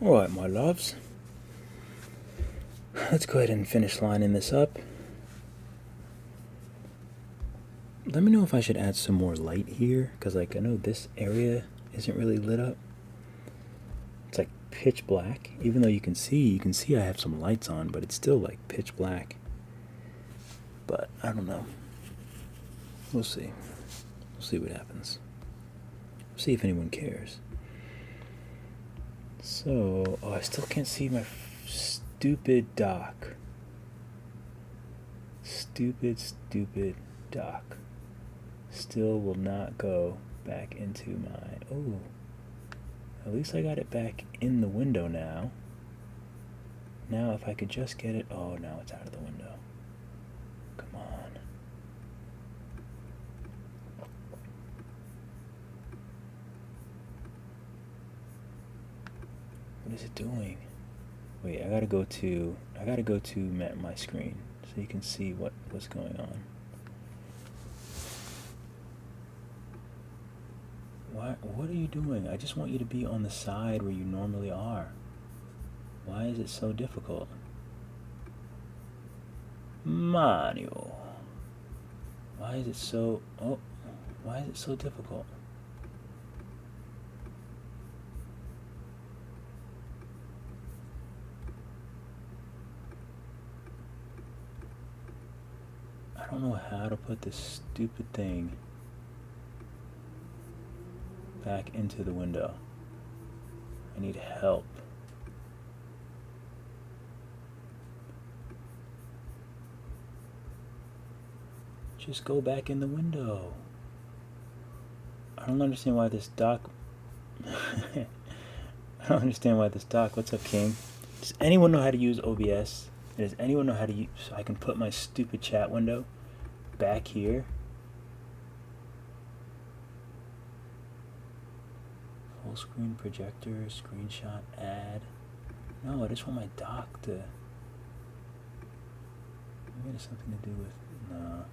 Alright, my loves. Let's go ahead and finish lining this up. Let me know if I should add some more light here, because like I know this area isn't really lit up. It's like pitch black. Even though you can see I have some lights on, but it's still like pitch black. But I don't know. We'll see. We'll see what happens. We'll see if anyone cares. So, I still can't see my stupid dock. Stupid dock. Still will not go back into my... Oh, at least I got it back in the window now. Now if I could just get it... Oh, now it's out of the window. Come on. What is it doing? Wait, I gotta go to my screen so you can see what's going on. What are you doing? I just want you to be on the side where you normally are. Why is it so difficult? Mario. Why is it so... Oh, why is it so difficult? I don't know how to put this stupid thing back into the window. I need help. Just go back in the window. I don't understand why this dock... I don't understand why this dock... What's up, King? Does anyone know how to use OBS? Does anyone know how to use... So I can put my stupid chat window back here? Full screen projector, screenshot, add. No, I just want my dock to... Maybe it has something to do with... No.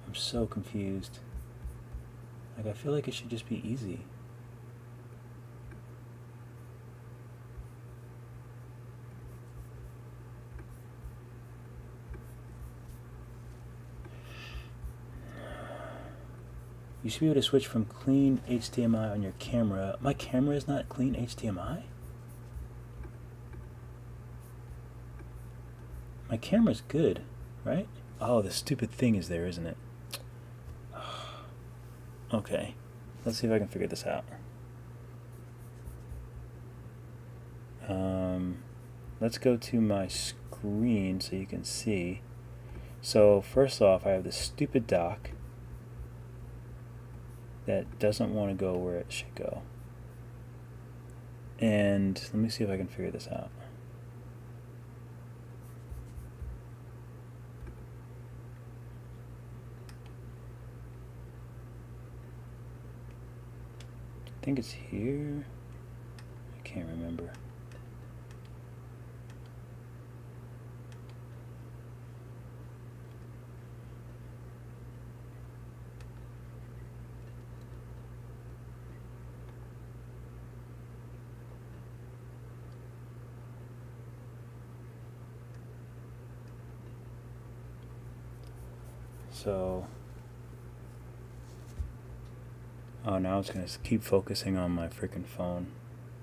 I'm so confused. Like, I feel like it should just be easy. You should be able to switch from clean HDMI on your camera. My camera is not clean HDMI? My camera's good, right? Oh, the stupid thing is there, isn't it? Okay, let's see if I can figure this out. Let's go to my screen so you can see. So first off, I have this stupid dock that doesn't want to go where it should go. And let me see if I can figure this out. I think it's here. I can't remember. So, oh, now it's going to keep focusing on my freaking phone.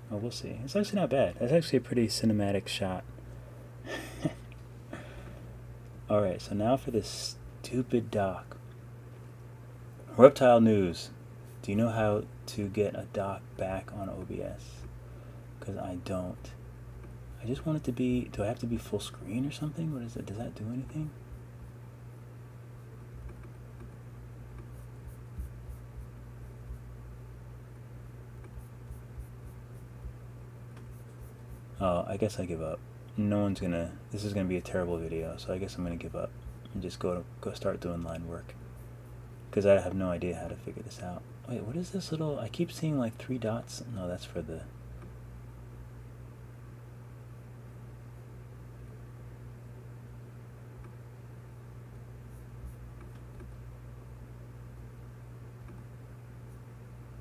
Oh, we'll see. It's actually not bad. That's actually a pretty cinematic shot. Alright, so now for this stupid dock. Reptile News. Do you know how to get a dock back on OBS? Because I don't. I just want it to be... Do I have to be full screen or something? What is it? Does that do anything? Oh, I guess I give up. No one's gonna... This is gonna be a terrible video, so I guess I'm gonna give up and just go start doing line work. Because I have no idea how to figure this out. Wait, what is this little... I keep seeing like 3 dots. No, that's for the...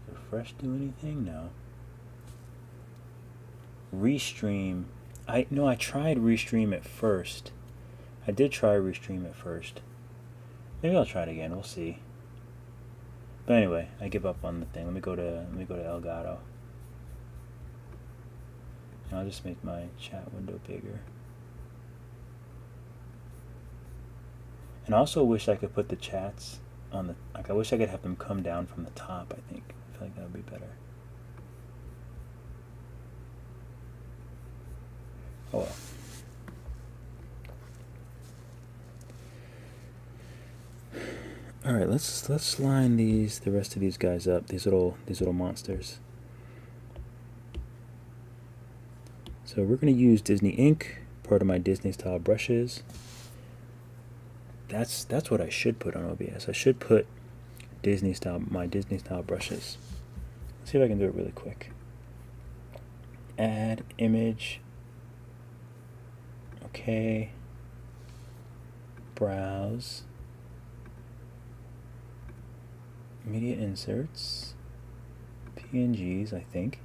Does refresh do anything? No. Restream. I tried Restream at first. I did try Restream at first. Maybe I'll try it again. We'll see. But anyway, I give up on the thing. Let me go to Elgato. And I'll just make my chat window bigger. And I also wish I could put the chats on the, like, I wish I could have them come down from the top, I think. I feel like that would be better. Oh well. All right, let's line the rest of these guys up. These little monsters. So we're gonna use Disney ink, part of my Disney style brushes. That's what I should put on OBS. I should put my Disney style brushes. Let's see if I can do it really quick. Add image. Okay. Browse. Media inserts. PNGs, I think.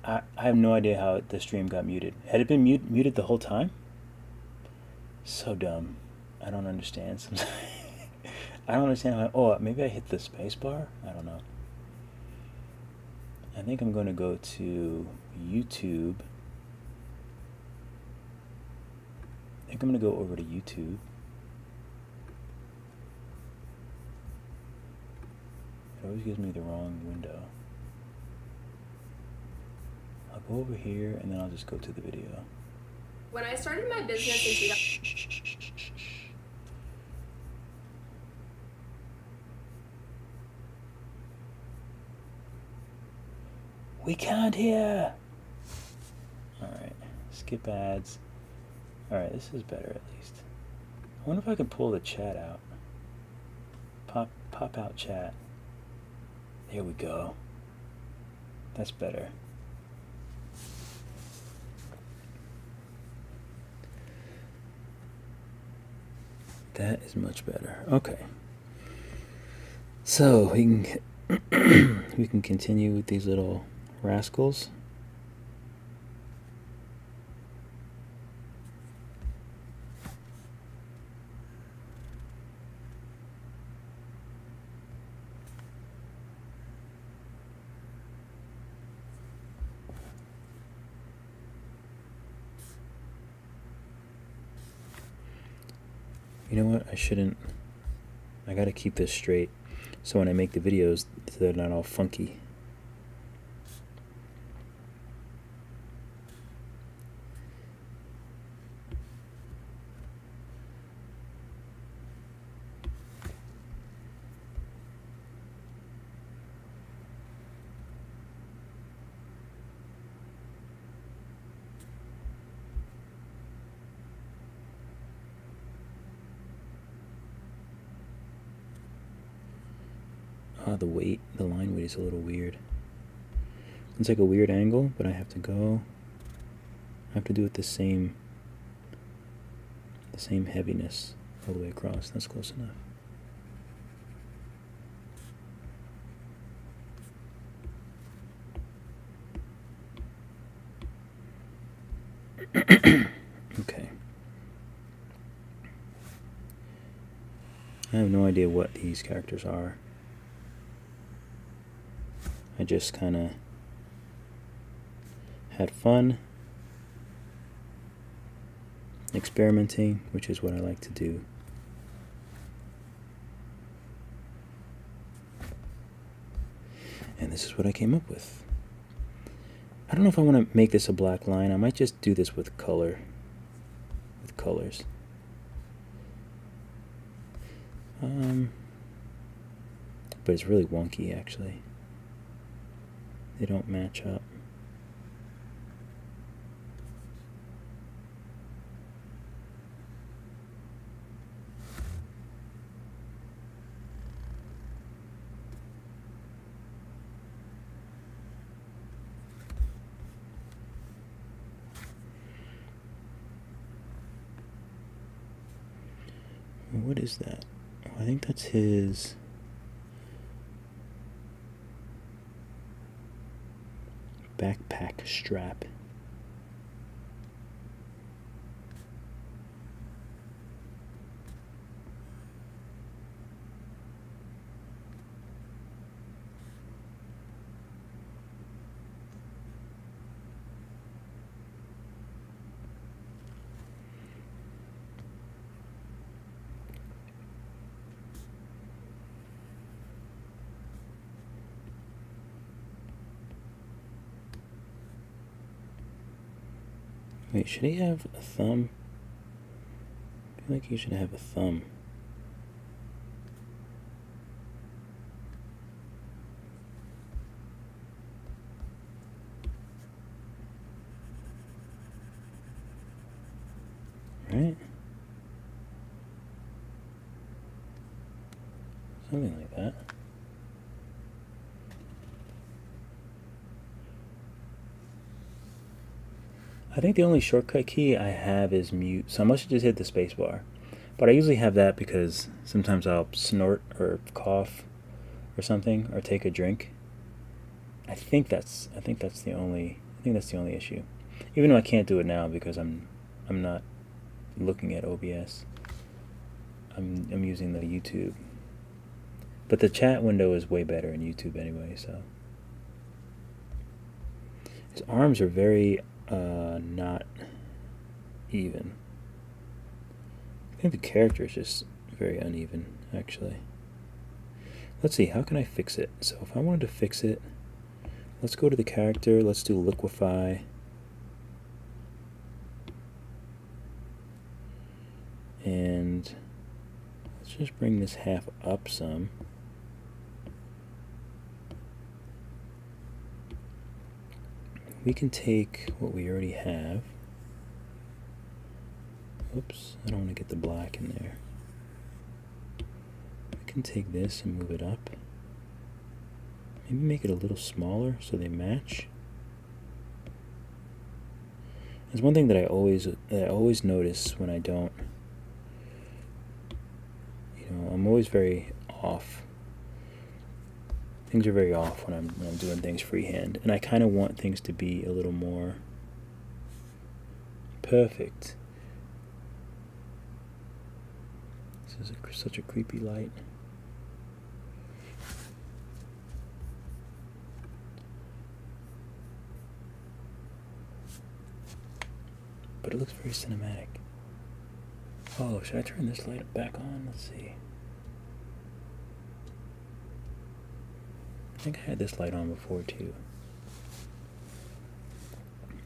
I have no idea how the stream got muted. Had it been muted the whole time? So dumb. I don't understand. I don't understand how. Oh, maybe I hit the space bar? I don't know. I think I'm going to go to YouTube think I'm going to go over to YouTube. It always gives me the wrong window. I'll go over here and then I'll just go to the video. When I started my business in 2000. We can't hear. Alright, skip ads. Alright, this is better at least. I wonder if I can pull the chat out. Pop out chat. There we go. That's better. That is much better. Okay. So we can we can continue with these little rascals. You know what? I gotta keep this straight so when I make the videos, they're not all funky. The line weight is a little weird. It's like a weird angle, but I have to do it the same heaviness all the way across. That's close enough. Okay. I have no idea what these characters are. I just kind of had fun experimenting, which is what I like to do. And this is what I came up with. I don't know if I want to make this a black line. I might just do this with colors. But it's really wonky, actually. They don't match up. What is that? I think that's his backpack strap. Wait, should he have a thumb? I feel like he should have a thumb. Right? Something like that. I think the only shortcut key I have is mute, so I must just hit the space bar. But I usually have that because sometimes I'll snort or cough or something, or take a drink. I think that's the only issue. Even though I can't do it now because I'm not looking at OBS. I'm using the YouTube. But the chat window is way better in YouTube anyway, so. His arms are very not even. think the character is just very uneven, actually. Let's see, how can I fix it? So if I wanted to fix it, let's go to the character, let's do liquefy. And let's just bring this half up some. We can take what we already have. Oops, I don't want to get the black in there. We can take this and move it up. Maybe make it a little smaller so they match. There's one thing that I always notice when I don't, I'm always very off. Things are very off when I'm doing things freehand, and I kind of want things to be a little more perfect. This is such a creepy light. But it looks very cinematic. Oh, should I turn this light back on? Let's see. I think I had this light on before too.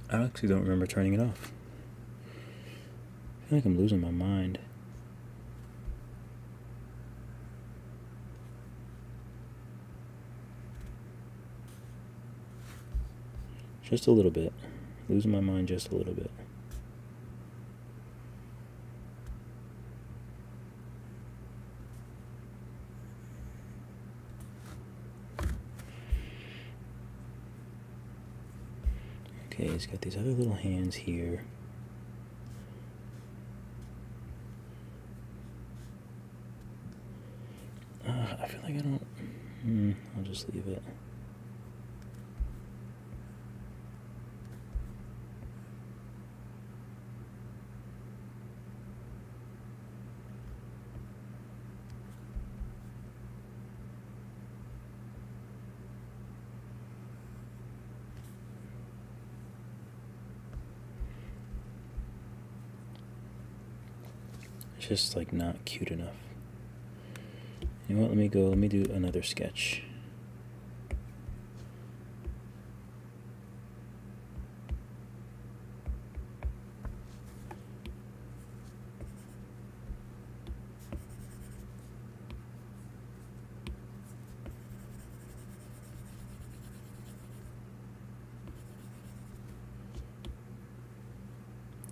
I actually don't remember turning it off. I feel like I'm losing my mind. Just a little bit. Losing my mind just a little bit. Okay, he's got these other little hands here. I feel like I don't... I'll just leave it. It's just like not cute enough. You know what, let me do another sketch.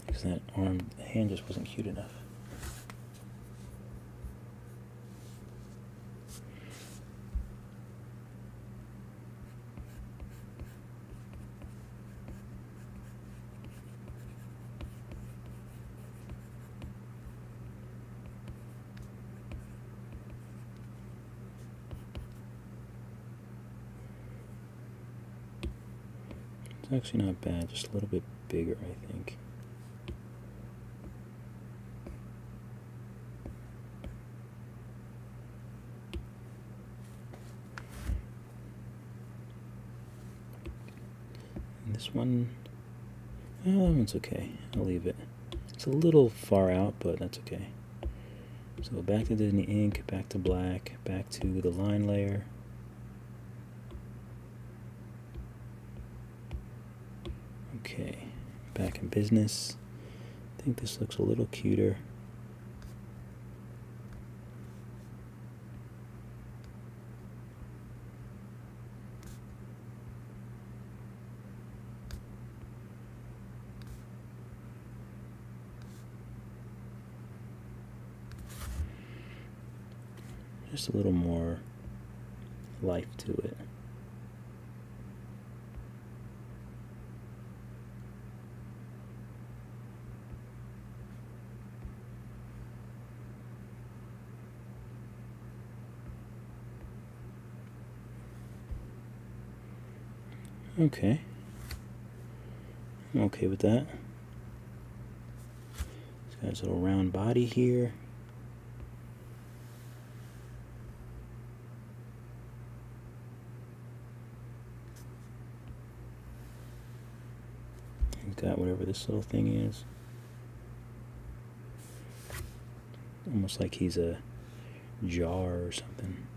Because that hand just wasn't cute enough. It's actually not bad, just a little bit bigger, I think. And this one, that one's okay. I'll leave it. It's a little far out, but that's okay. So back to Disney ink, back to black, back to the line layer. Okay, back in business. I think this looks a little cuter. Just a little more life to it. Okay. I'm okay with that. It's got his little round body here. He's got whatever this little thing is. almost like he's a jar or something.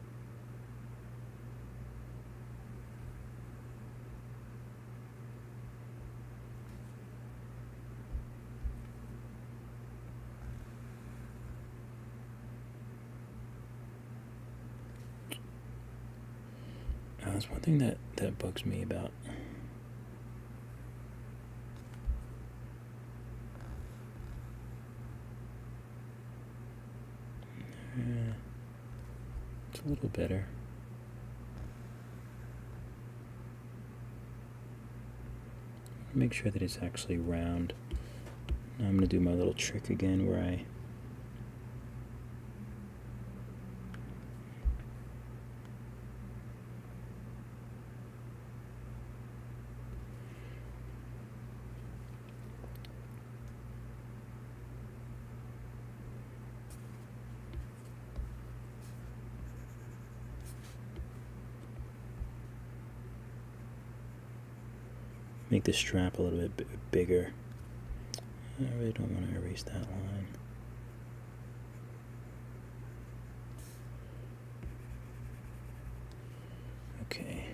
That's one thing that bugs me about it's a little better. Make sure that it's actually round. Now I'm going to do my little trick again where I make the strap a little bit bigger. I really don't want to erase that line. Okay.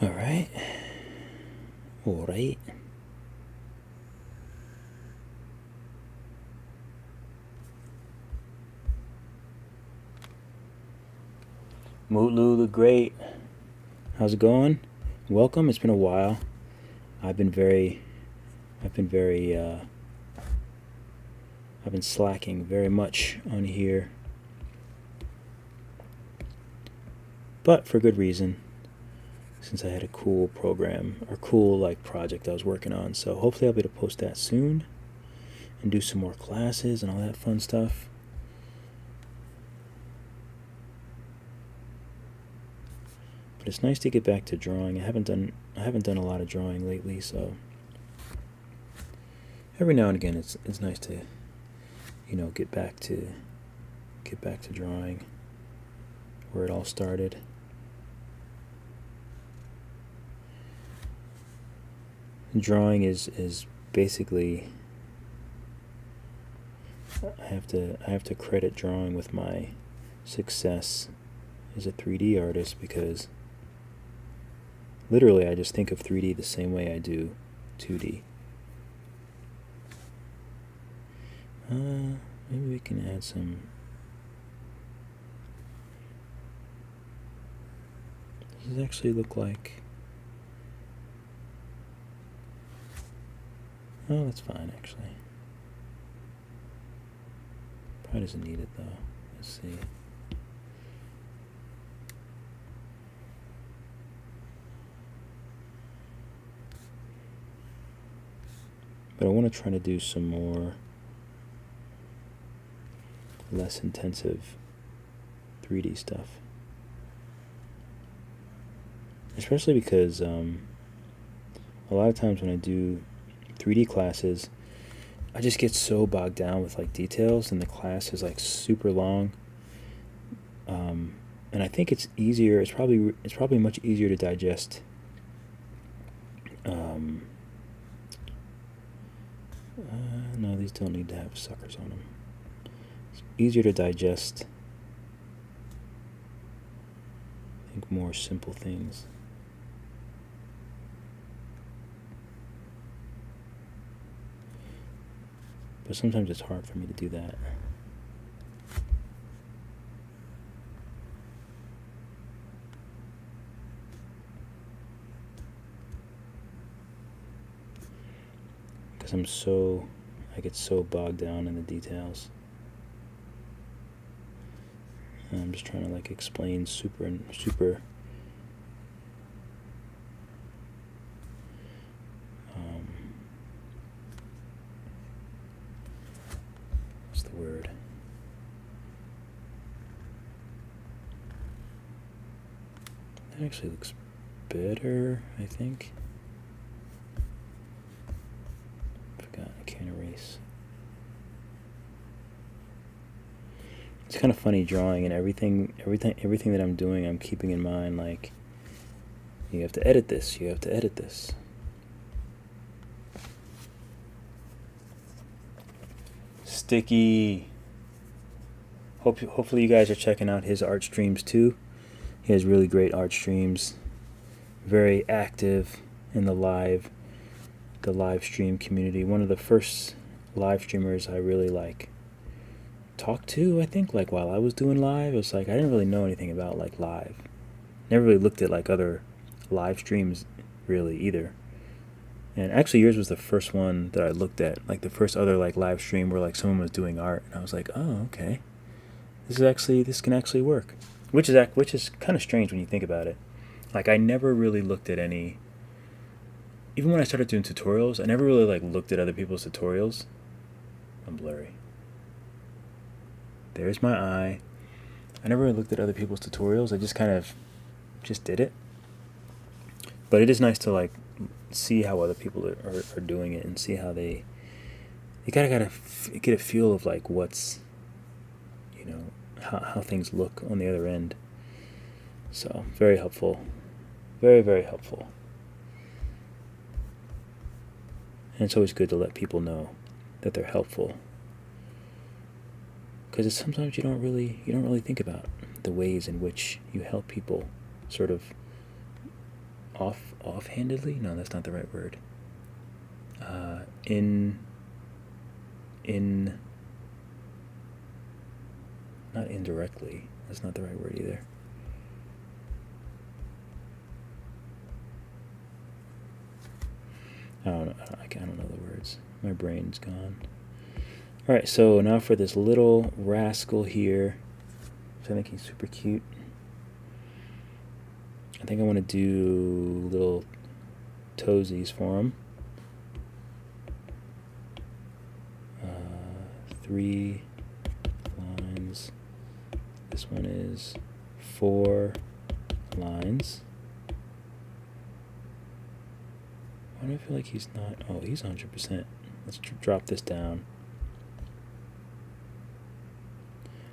All right. All right. Mootlu the Great, how's it going? Welcome. It's been a while. I've been slacking very much on here, but for good reason, since I had a cool program or cool project I was working on. So hopefully I'll be able to post that soon and do some more classes and all that fun stuff. But it's nice to get back to drawing. I haven't done a lot of drawing lately, so every now and again it's nice to get back to drawing where it all started. Drawing is basically, I have to credit drawing with my success as a 3D artist, because literally I just think of 3D the same way I do 2D. Maybe we can add some. Does this actually look like? Oh, that's fine actually. Probably doesn't need it though. Let's see. But I want to try to do some more less intensive 3D stuff. Especially because a lot of times when I do 3D classes, I just get so bogged down with details, and the class is super long. And I think it's easier. It's probably much easier to digest. No, these don't need to have suckers on them. It's easier to digest, I think, more simple things. But sometimes it's hard for me to do that. Because I get so bogged down in the details. And I'm just trying to explain super what's the word? That actually looks better, I think. Forgot, I can't erase. It's kind of funny drawing, and everything that I'm doing, I'm keeping in mind, you have to edit this, you have to edit this. Sticky. Hopefully you guys are checking out his art streams too. He has really great art streams. Very active in the live stream community. One of the first live streamers I really talked to, I think, while I was doing live. It's I didn't really know anything about live. Never really looked at other live streams really either. And actually yours was the first one that I looked at, the first other live stream where someone was doing art, and I was oh, okay. This can actually work. Which is kind of strange when you think about it. I never really looked at any, even when I started doing tutorials, I never really looked at other people's tutorials. I'm blurry. There's my eye. I never really looked at other people's tutorials. I just kind of just did it. But it is nice to see how other people are doing it and see how you gotta get a feel of what's, how things look on the other end. So very helpful, very, very helpful. And it's always good to let people know that they're helpful, because sometimes you don't really think about the ways in which you help people sort of offhandedly. No, that's not the right word. Not indirectly. That's not the right word either. I don't know the words. My brain's gone. All right, so now for this little rascal here. I think he's super cute. I think I want to do little toesies for him. 3 lines. This one is 4 lines. Why do I feel like he's not? Oh, he's 100%. Let's drop this down.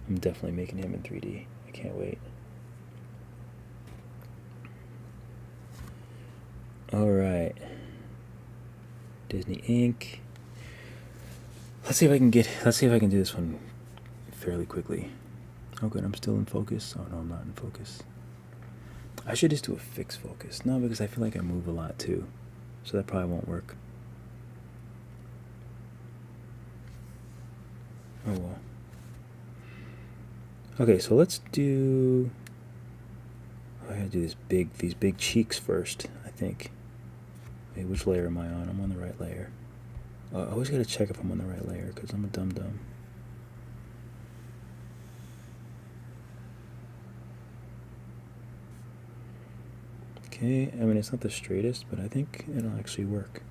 I'm definitely making him in 3D. I can't wait. All right. Disney Ink. Let's see if I can do this one fairly quickly. Oh, good. I'm still in focus. Oh no, I'm not in focus. I should just do a fixed focus. No, because I feel like I move a lot too, so that probably won't work. Oh well. Okay, so let's do. I gotta do these big cheeks first, I think. Wait, which layer am I on? I'm on the right layer. I always gotta check if I'm on the right layer, because I'm a dum-dum. Okay, I mean, it's not the straightest, but I think it'll actually work.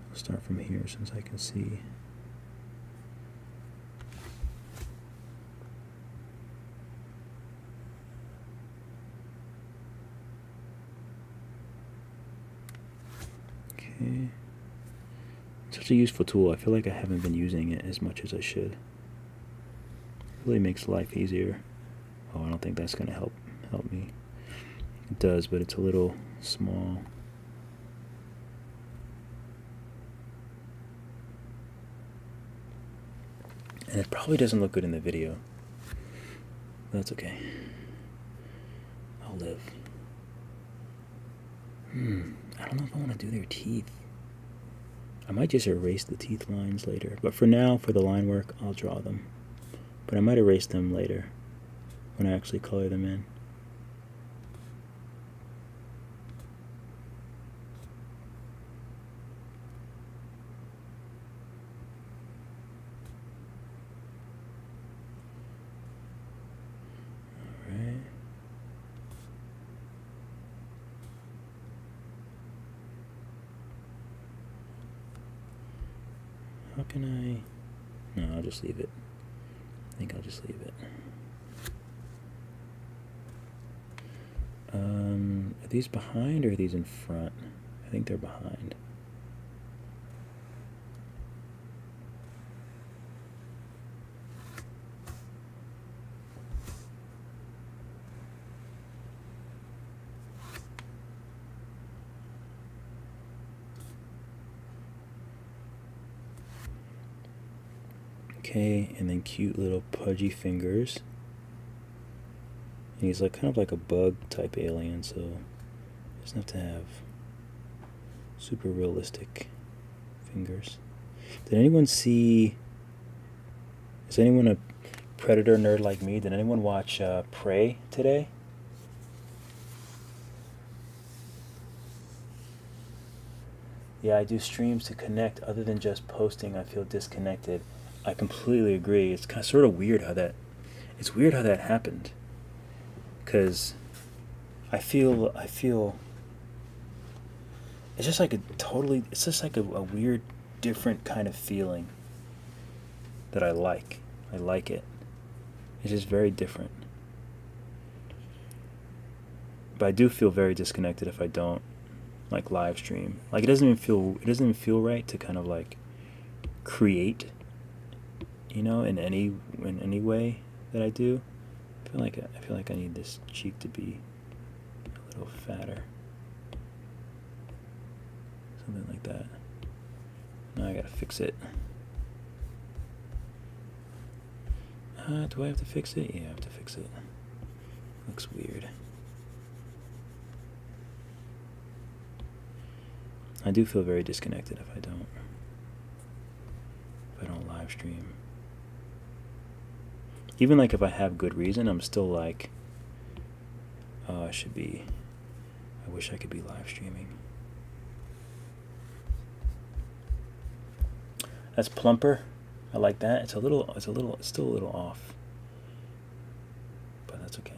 I'll start from here since I can see. Okay. Such a useful tool. I feel like I haven't been using it as much as I should. It really makes life easier. Oh, I don't think that's going to help me. It does, but it's a little small. And it probably doesn't look good in the video. But that's okay. I'll live. I don't know if I want to do their teeth. I might just erase the teeth lines later. But for now, for the line work, I'll draw them. But I might erase them later when I actually color them in. Alright. How can I... No, I'll just leave it. I think I'll just leave it. Are these behind or are these in front? I think they're behind. Okay, and then cute little pudgy fingers. And he's like kind of like a bug type alien, so he doesn't have to have super realistic fingers. Did anyone see... Is anyone a Predator nerd like me? Did anyone watch Prey today? Yeah, I do streams to connect. Other than just posting, I feel disconnected. I completely agree. It's kind of sort of weird how that... It's weird how that happened. Because I feel... It's just like a totally... It's just like a weird, different kind of feeling that I like. I like it. It's just very different. But I do feel very disconnected if I don't like live stream. Like it doesn't even feel right to kind of like create, you know, in any way that I do. I feel like I need this cheek to be a little fatter. Something like that. Now I gotta fix it. Do I have to fix it? Yeah, I have to fix it. Looks weird. I do feel very disconnected if I don't live stream. Even like if I have good reason, I'm still like, oh, I wish I could be live streaming. That's plumper. I like that. It's still a little off. But that's okay.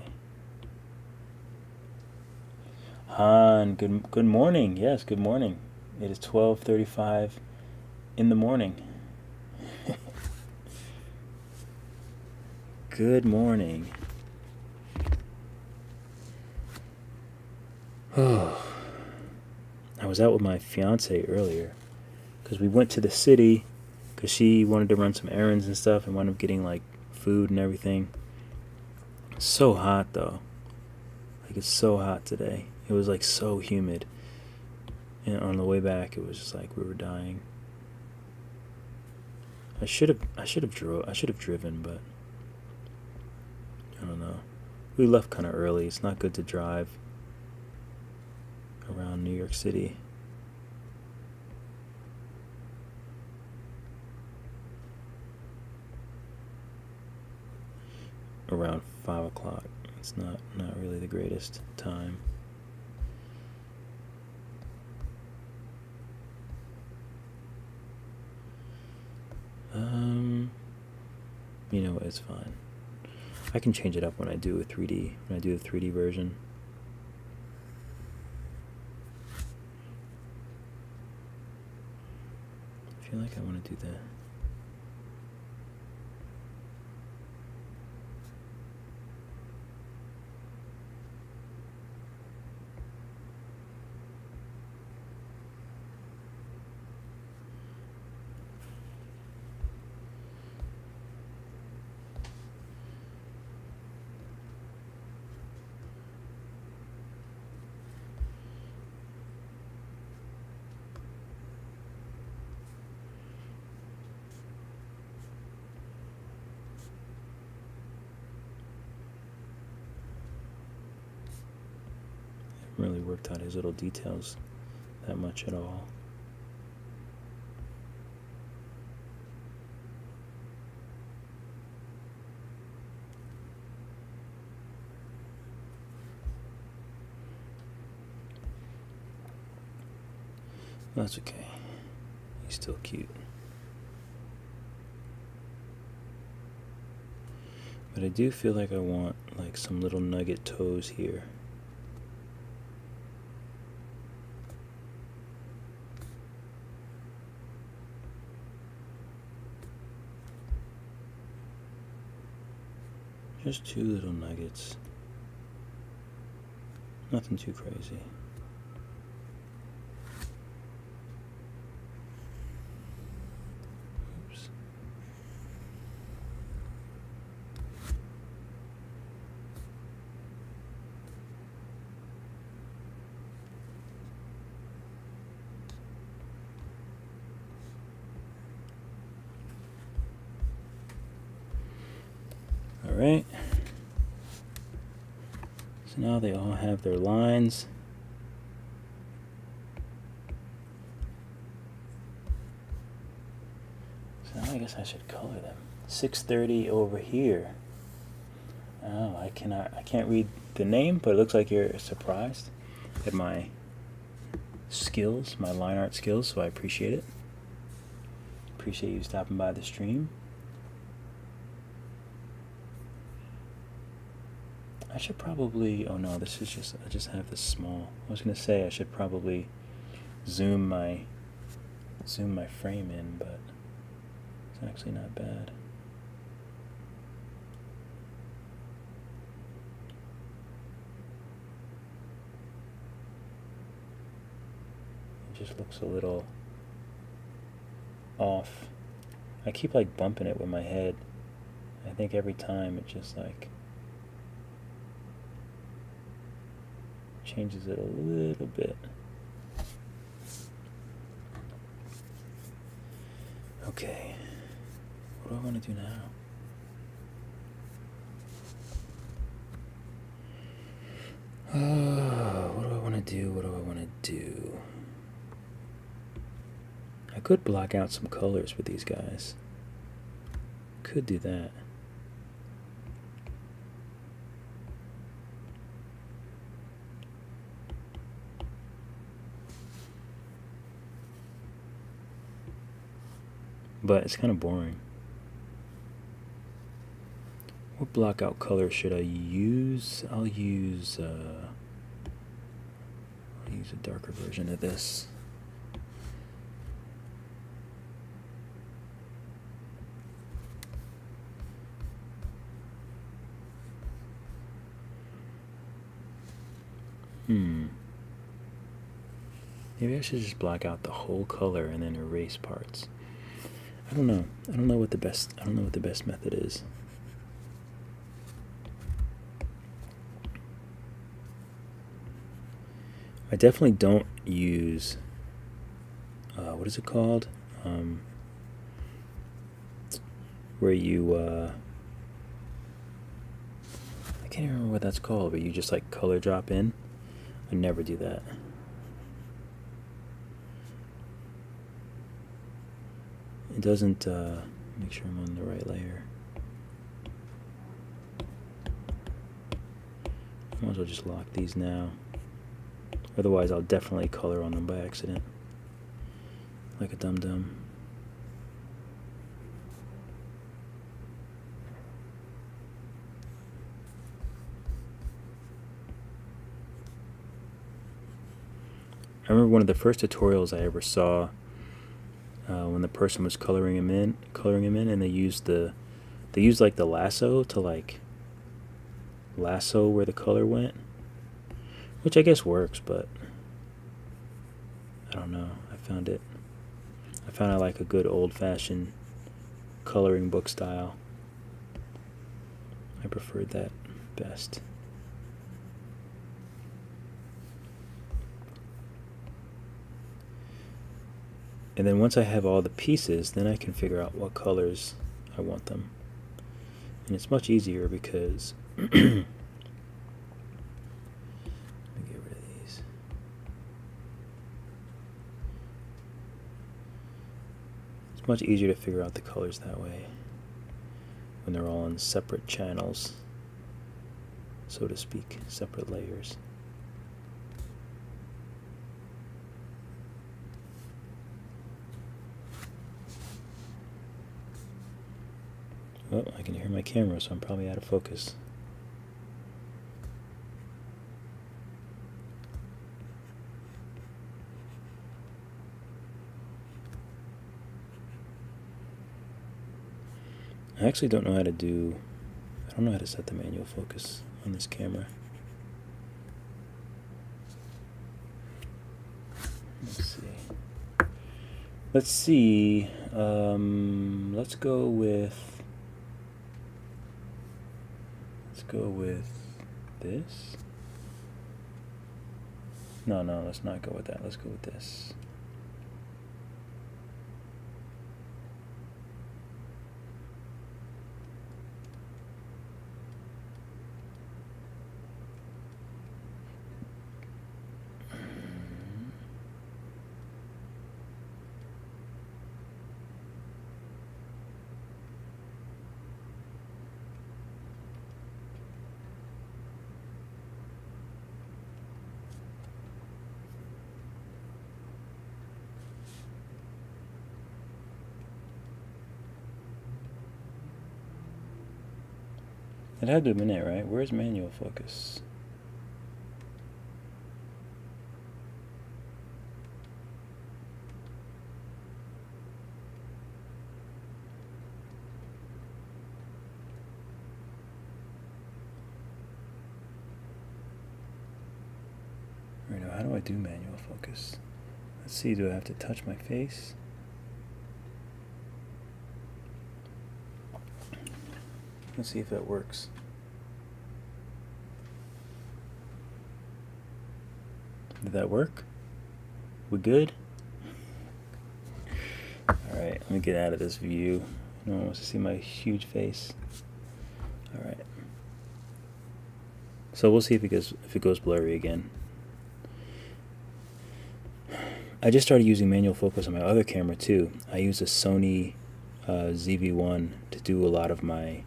Han, good morning. Yes, good morning. It is 12:35 in the morning. Good morning. Oh, I was out with my fiance earlier because we went to the city because she wanted to run some errands and stuff and wound up getting like food and everything. It's so hot though. Like it's so hot today. It was like so humid. And on the way back, it was just like we were dying. I should have driven, but I don't know. We left kind of early. It's not good to drive around New York City. Around 5 o'clock. It's not really the greatest time. You know, it's fine. I can change it up when I do a 3D version. I feel like I want to do that. Really worked out his little details that much at all. That's okay. He's still cute. But I do feel like I want like some little nugget toes here. Just 2 little nuggets. Nothing too crazy. Oops. right. So now they all have their lines. So now I guess I should color them. 630 over here. Oh, I can't read the name, but it looks like you're surprised at my skills, my line art skills, so I appreciate it. Appreciate you stopping by the stream. I should probably, oh no, this is just, I just have this small. I was gonna say I should probably zoom my frame in, but it's actually not bad. It just looks a little off. I keep like bumping it with my head. I think every time it just like changes it a little bit. Okay, what do I want to do now? What do I want to do? What do I want to do? I could block out some colors with these guys. Could do that. But it's kind of boring. What block out color should I use? I'll use a darker version of this. Maybe I should just block out the whole color and then erase parts. I don't know. I don't know what the best method is. I definitely don't use what is it called? Where you I can't even remember what that's called, but you just like color drop in. I never do that. It doesn't make sure I'm on the right layer. I might as well just lock these now. Otherwise I'll definitely color on them by accident. Like a dum-dum. I remember one of the first tutorials I ever saw when the person was coloring him in, and they used like the lasso to like lasso where the color went, which I guess works, but I don't know. I found I like a good old-fashioned coloring book style. I preferred that best. And then once I have all the pieces, then I can figure out what colors I want them. And it's much easier because let me get rid of these. It's much easier to figure out the colors that way when they're all in separate channels, so to speak, separate layers. Oh, I can hear my camera, so I'm probably out of focus. I actually don't know how to do, I don't know how to set the manual focus on this camera. Let's see. Let's go with this. No, let's not go with that. Let's go with this. It had to have been it, right? Where's manual focus? Right now, how do I do manual focus? Let's see, do I have to touch my face? Let's see if that works. Did that work? We good? Alright, let me get out of this view. No one wants to see my huge face. Alright. So we'll see if it goes blurry again. I just started using manual focus on my other camera too. I use a Sony ZV-1 to do a lot of my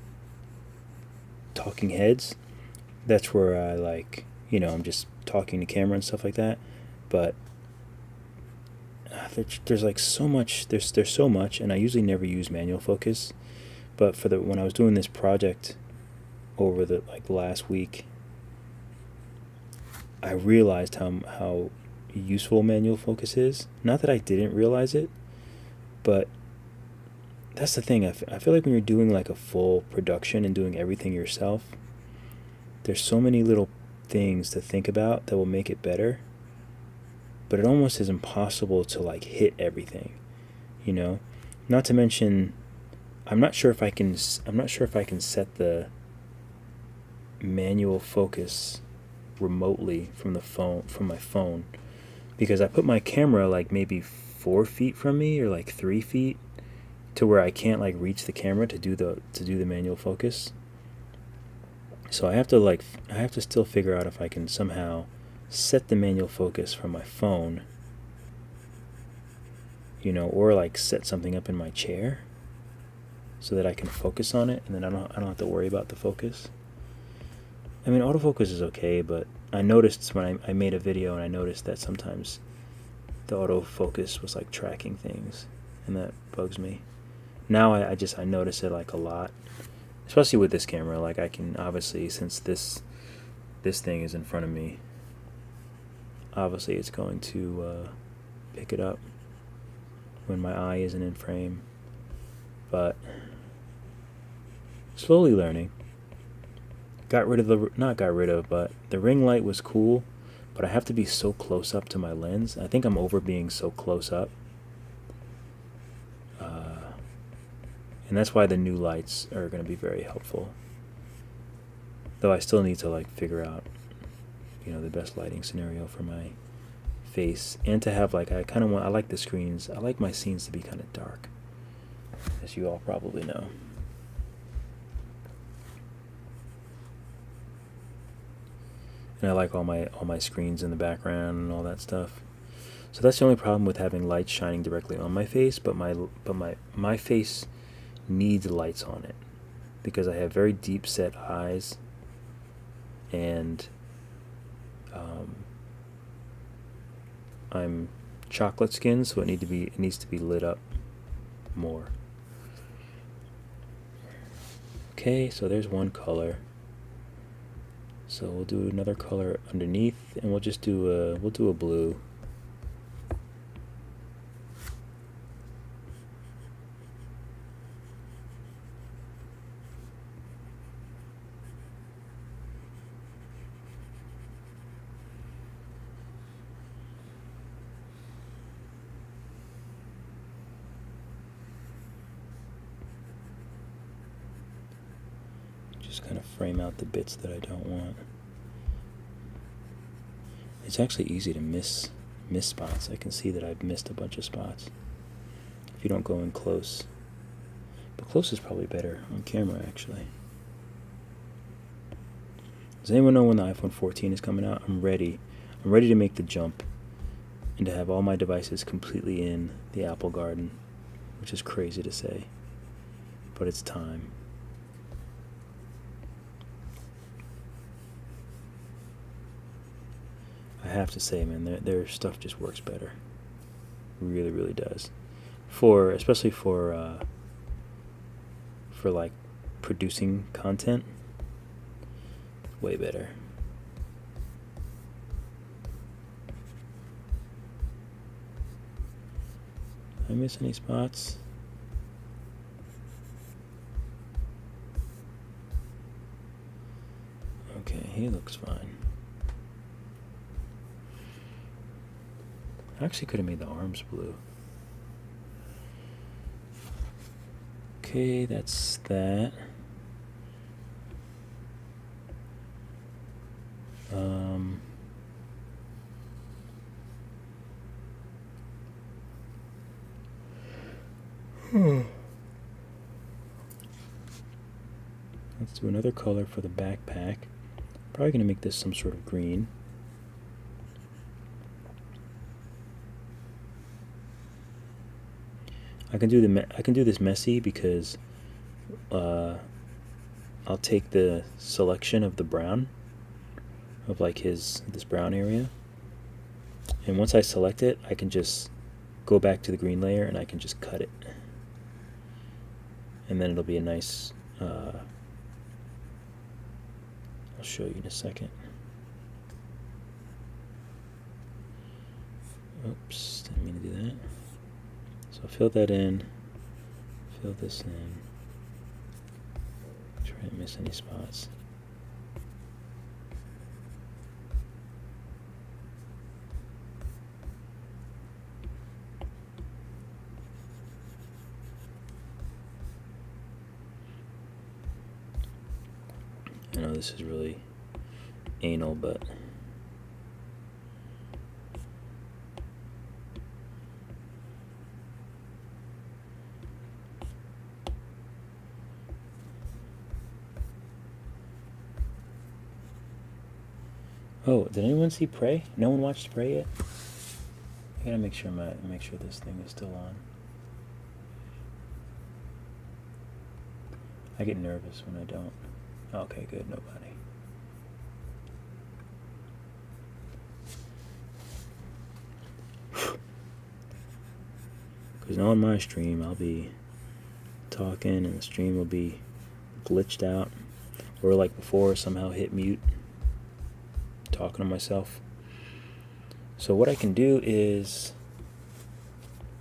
talking heads. That's where I like, I'm just talking to camera and stuff like that. But there's like so much. There's so much, and I usually never use manual focus. But when I was doing this project over the last week, I realized how useful manual focus is. Not that I didn't realize it, but that's the thing. I feel like when you're doing like a full production and doing everything yourself, there's so many little things to think about that will make it better, but it almost is impossible to like hit everything, not to mention I'm not sure if I can set the manual focus remotely from my phone, because I put my camera like maybe 4 feet from me or like 3 feet to where I can't like reach the camera to do the manual focus. So I have to still figure out if I can somehow set the manual focus from my phone, or like set something up in my chair so that I can focus on it, and then I don't have to worry about the focus. I mean, autofocus is okay, but I noticed when I made a video, and I noticed that sometimes the autofocus was like tracking things, and that bugs me. Now I notice it like a lot, especially with this camera. Like I can obviously, since this thing is in front of me, obviously it's going to pick it up when my eye isn't in frame. But slowly learning. But the ring light was cool, but I have to be so close up to my lens. I think I'm over being so close up. And that's why the new lights are going to be very helpful. Though I still need to like figure out, the best lighting scenario for my face, and to have like, I like the screens. I like my scenes to be kind of dark, as you all probably know. And I like all my screens in the background and all that stuff. So that's the only problem with having lights shining directly on my face, but my face needs lights on it because I have very deep set eyes, and I'm chocolate skin, so it needs to be lit up more. Okay, so there's one color. So we'll do another color underneath, and we'll just do a blue. Just kind of frame out the bits that I don't want. It's actually easy to miss spots. I can see that I've missed a bunch of spots if you don't go in close. But close is probably better on camera, actually. Does anyone know when the iPhone 14 is coming out? I'm ready. I'm ready to make the jump and to have all my devices completely in the Apple Garden, which is crazy to say, but it's time. I have to say, man, their stuff just works better. Really, really does. Especially for like producing content. Way better. Did I miss any spots? Okay, he looks fine. I actually could have made the arms blue. Okay, that's that. Let's do another color for the backpack. Probably gonna make this some sort of green. I can do this messy because I'll take the selection of the brown of like this brown area, and once I select it, I can just go back to the green layer and I can just cut it, and then it'll be a nice I'll show you in a second. Oops, didn't mean to do that. So fill that in, fill this in, try not to miss any spots. I know this is really anal, but oh, did anyone see Prey? No one watched Prey yet? I gotta make sure this thing is still on. I get nervous when I don't. Okay, good, nobody. Because now on my stream, I'll be talking and the stream will be glitched out. Or like before, somehow hit mute. Talking to myself. So what I can do is,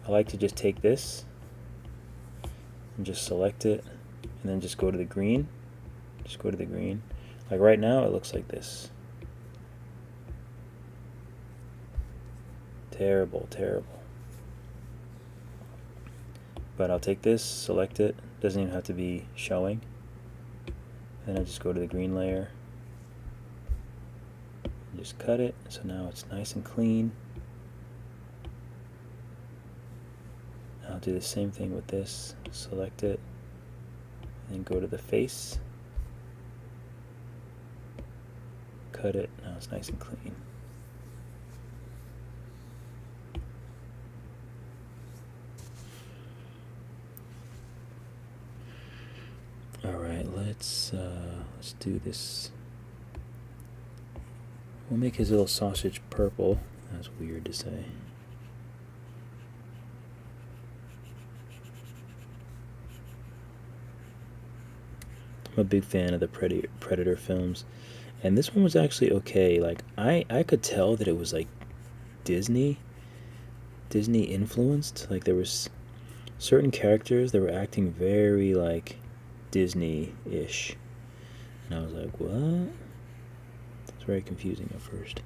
I like to just take this and just select it and then just go to the green. Just go to the green. Like right now, it looks like this. Terrible, terrible. But I'll take this, select it. Doesn't even have to be showing. Then I just go to the green layer. And just cut it. So now it's nice and clean. I'll do the same thing with this. Select it. And go to the face. Cut it. Now it's nice and clean. All right, let's do this. We'll make his little sausage purple. That's weird to say. I'm a big fan of the Predator films. And this one was actually okay. Like I could tell that it was like Disney influenced. Like there was certain characters that were acting very like Disney-ish. And I was like, what? It's very confusing at first.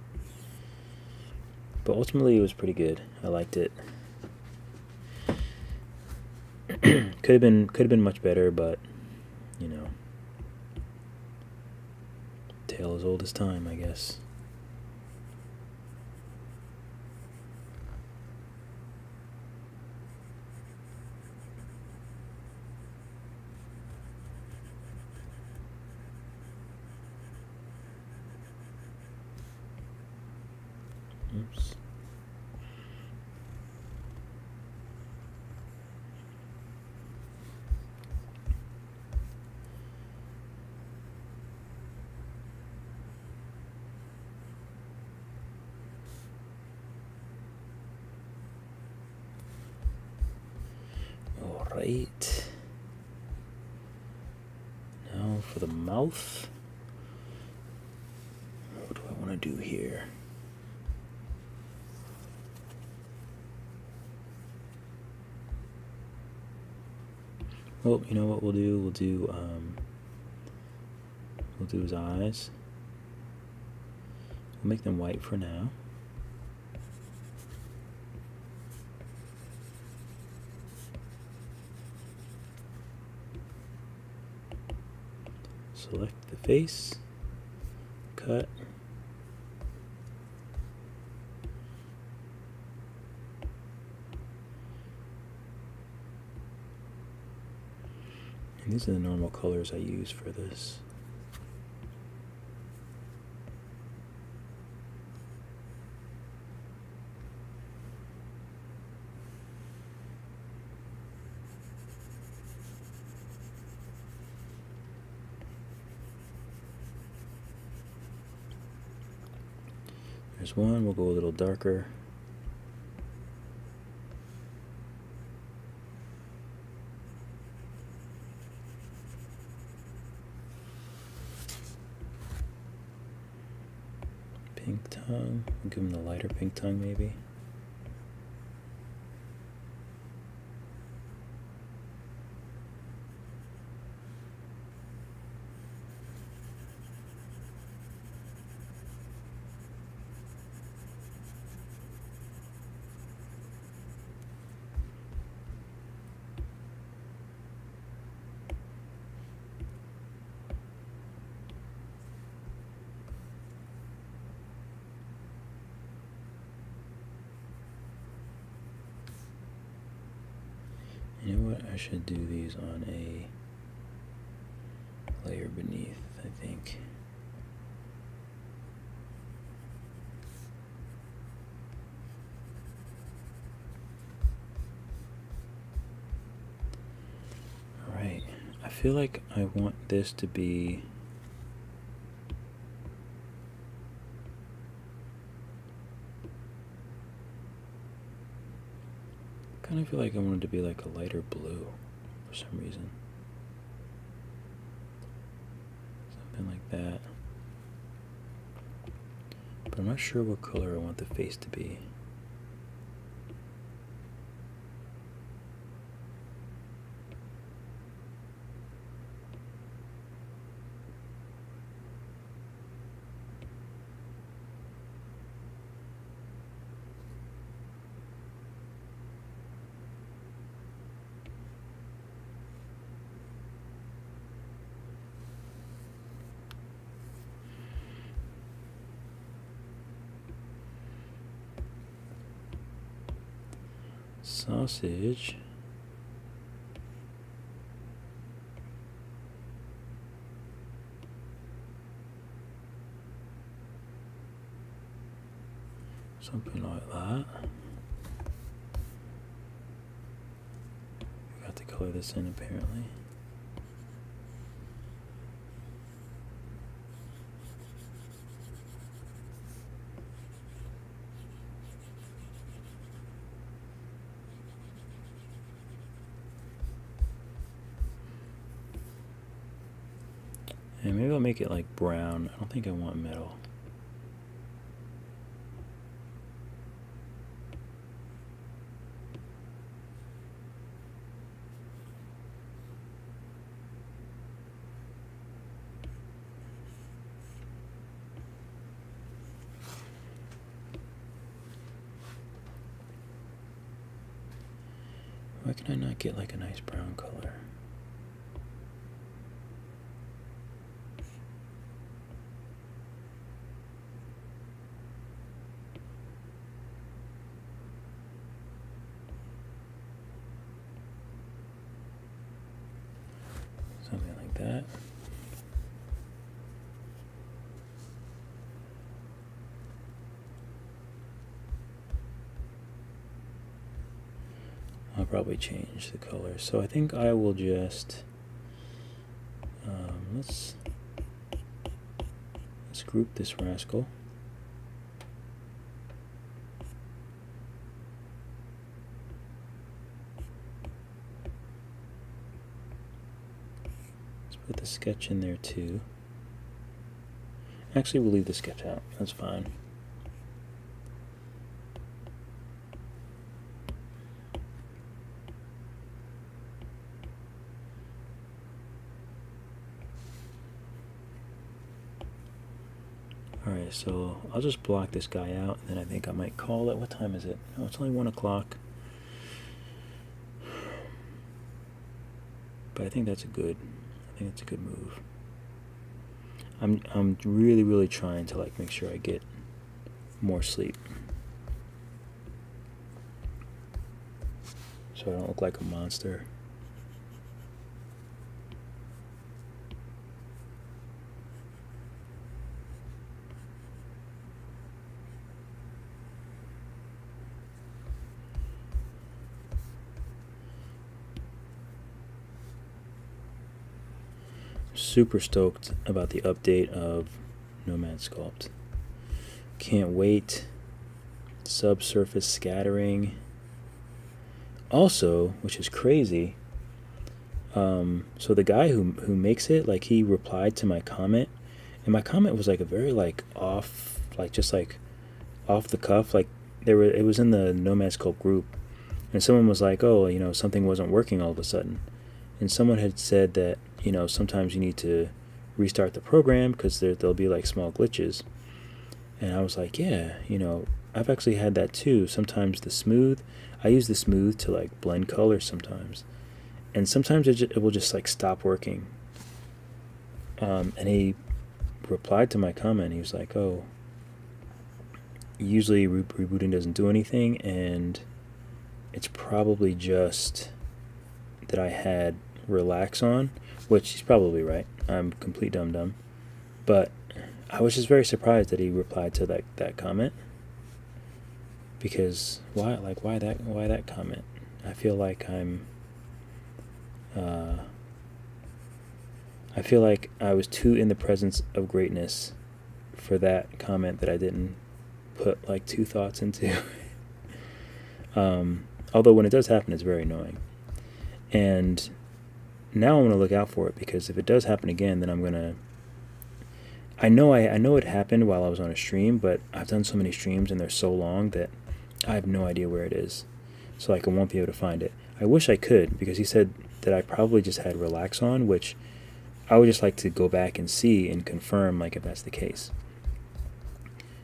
But ultimately it was pretty good. I liked it. could have been much better, but you know. Tale as old as time, I guess. Oops. Right. Now for the mouth. to do here? Well, you know what we'll do? We'll do his eyes. We'll make them white for now. Select the face, cut. And these are the normal colors I use for this. There's one, we'll go a little darker. Pink tongue, we'll give him the lighter pink tongue maybe. You know what? I should do these on a layer beneath, I think. Alright, I feel like I want this to be kind of feel like I want it to be like a lighter blue for some reason. Something like that. But I'm not sure what color I want the face to be. Sausage. Something like that. We got to color this in apparently. And maybe I'll make it like brown. I don't think I want metal. Why can I not get like a nice brown color? Something like that. I'll probably change the color. So I think I will just let's group this rascal. Let's put the sketch in there too. Actually, we'll leave the sketch out. That's fine. Alright, so I'll just block this guy out, and then I think I might call it. What time is it? Oh, it's only 1 o'clock. But I think that's a good move. I'm really trying to like make sure I get more sleep, so I don't look like a monster. Super stoked about the update of Nomad Sculpt. Can't wait. Subsurface scattering. Also, which is crazy, so the guy who makes it, like, he replied to my comment, and my comment was like a very like off, like just like off the cuff, like it was in the Nomad Sculpt group, and someone was like, oh, you know, something wasn't working all of a sudden, and someone had said that, you know, sometimes you need to restart the program because there'll be like small glitches. And I was like, yeah, you know, I've actually had that too. Sometimes I use the smooth to like blend colors sometimes, and sometimes it will just like stop working. And he replied to my comment. He was like, oh, usually rebooting doesn't do anything, and it's probably just that I had relax on, which he's probably right. I'm complete dum-dum. But I was just very surprised that he replied to that comment, because why that comment? I feel like I feel like I was too in the presence of greatness for that comment that I didn't put like 2 thoughts into. Although when it does happen, it's very annoying. And now I'm going to look out for it, because if it does happen again, then I'm going to... I know it happened while I was on a stream, but I've done so many streams and they're so long that I have no idea where it is. So like I won't be able to find it. I wish I could, because he said that I probably just had relax on, which I would just like to go back and see and confirm like if that's the case.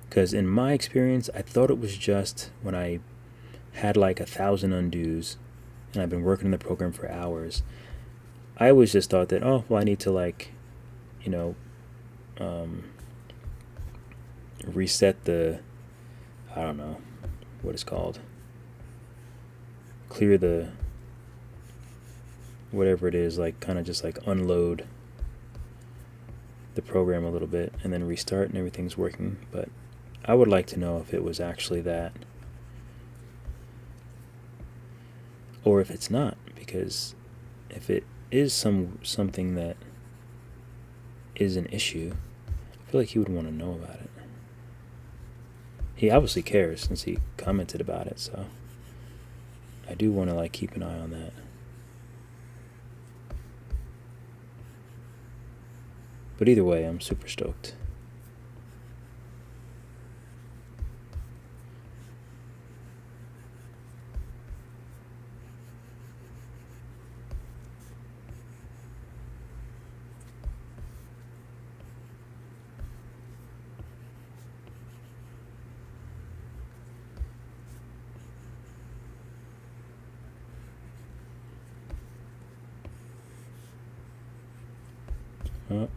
Because in my experience, I thought it was just when I had like 1,000 undos and I've been working in the program for hours. I always just thought that, oh, well, I need to like, you know, reset the, I don't know what it's called, clear the, whatever it is, like kind of just like unload the program a little bit and then restart and everything's working. But I would like to know if it was actually that, or if it's not, because if it is something that is an issue, I feel like he would want to know about it. He obviously cares since he commented about it, so I do want to like keep an eye on that. But either way, I'm super stoked. Oh.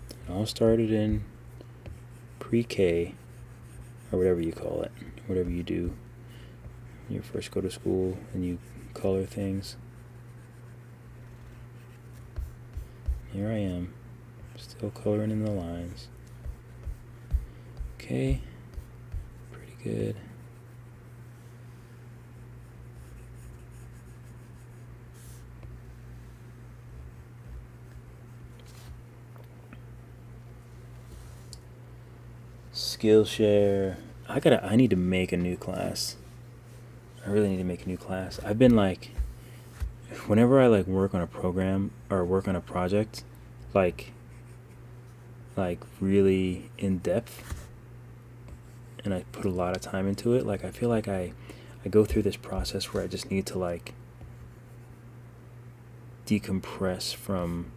It all started in pre-K, or whatever you call it, whatever you do. You first go to school and you color things. Here I am, still coloring in the lines. Okay, pretty good. Skillshare. I need to make a new class. I really need to make a new class. I've been like, whenever I like work on a program or work on a project, like really in depth, and I put a lot of time into it, like I feel like I go through this process where I just need to like decompress from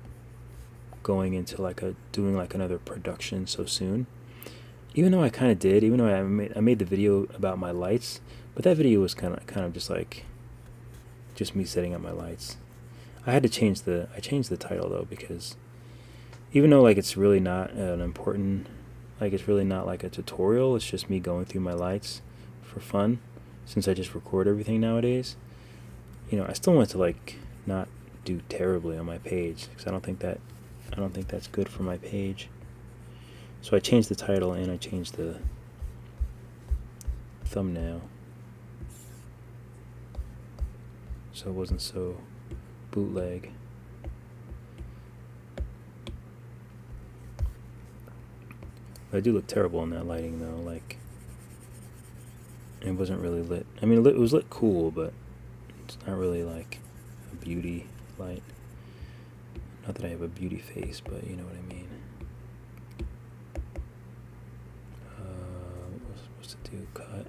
going into like doing like another production so soon. Even though I kind of did, even though I made the video about my lights, but that video was kind of just like just me setting up my lights. I changed the title though, because even though like it's really not an important, like it's really not like a tutorial, it's just me going through my lights for fun, since I just record everything nowadays. You know, I still want to like not do terribly on my page, because I don't think that's good for my page. So I changed the title and I changed the thumbnail, so it wasn't so bootleg. But I do look terrible in that lighting though, like it wasn't really lit. I mean, it was lit cool, but it's not really like a beauty light. Not that I have a beauty face, but you know what I mean. What was I supposed to do? Cut.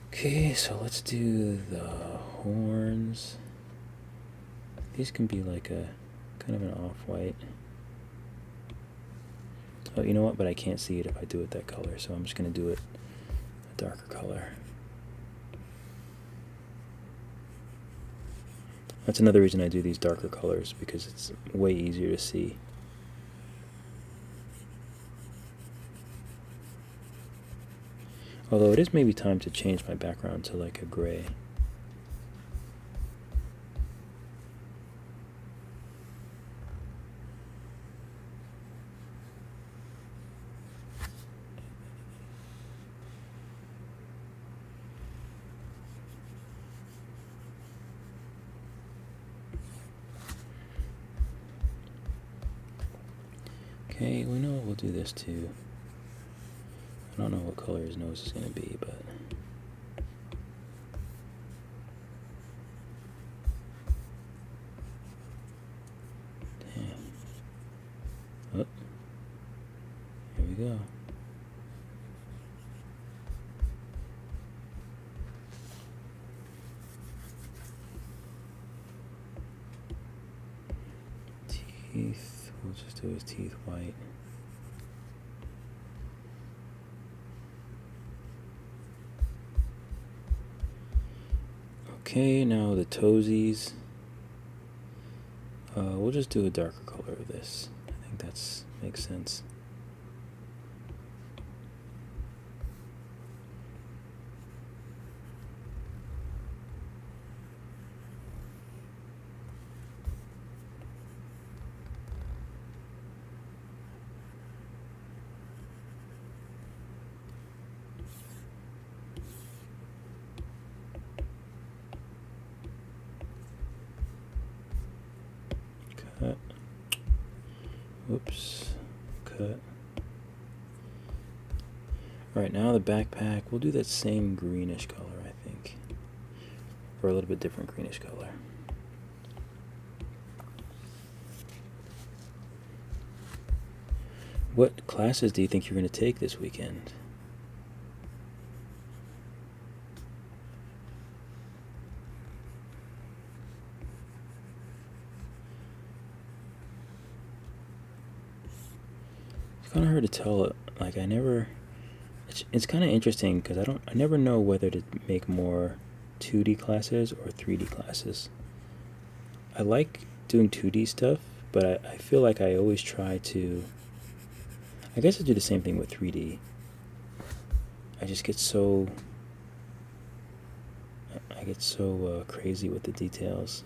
Okay, so let's do the horns. These can be like a kind of an off-white. Oh, you know what? But I can't see it if I do it that color, so I'm just going to do it a darker color. That's another reason I do these darker colors, because it's way easier to see. Although it is maybe time to change my background to like a gray. Okay, we know we'll do this too. I don't know what color his nose is going to be, but damn. Oh, here we go. Teeth, we'll just do his teeth white. Okay, now the toesies. We'll just do a darker color of this. I think that's makes sense. Cut. Whoops. Cut. Alright, now the backpack. We'll do that same greenish color, I think. Or a little bit different greenish color. What classes do you think you're going to take this weekend? It's kind of hard to tell. Like it's kind of interesting because I never know whether to make more 2D classes or 3D classes. I like doing 2D stuff, but I feel like I always try to. I guess I do the same thing with 3D. I just get so. I get so crazy with the details.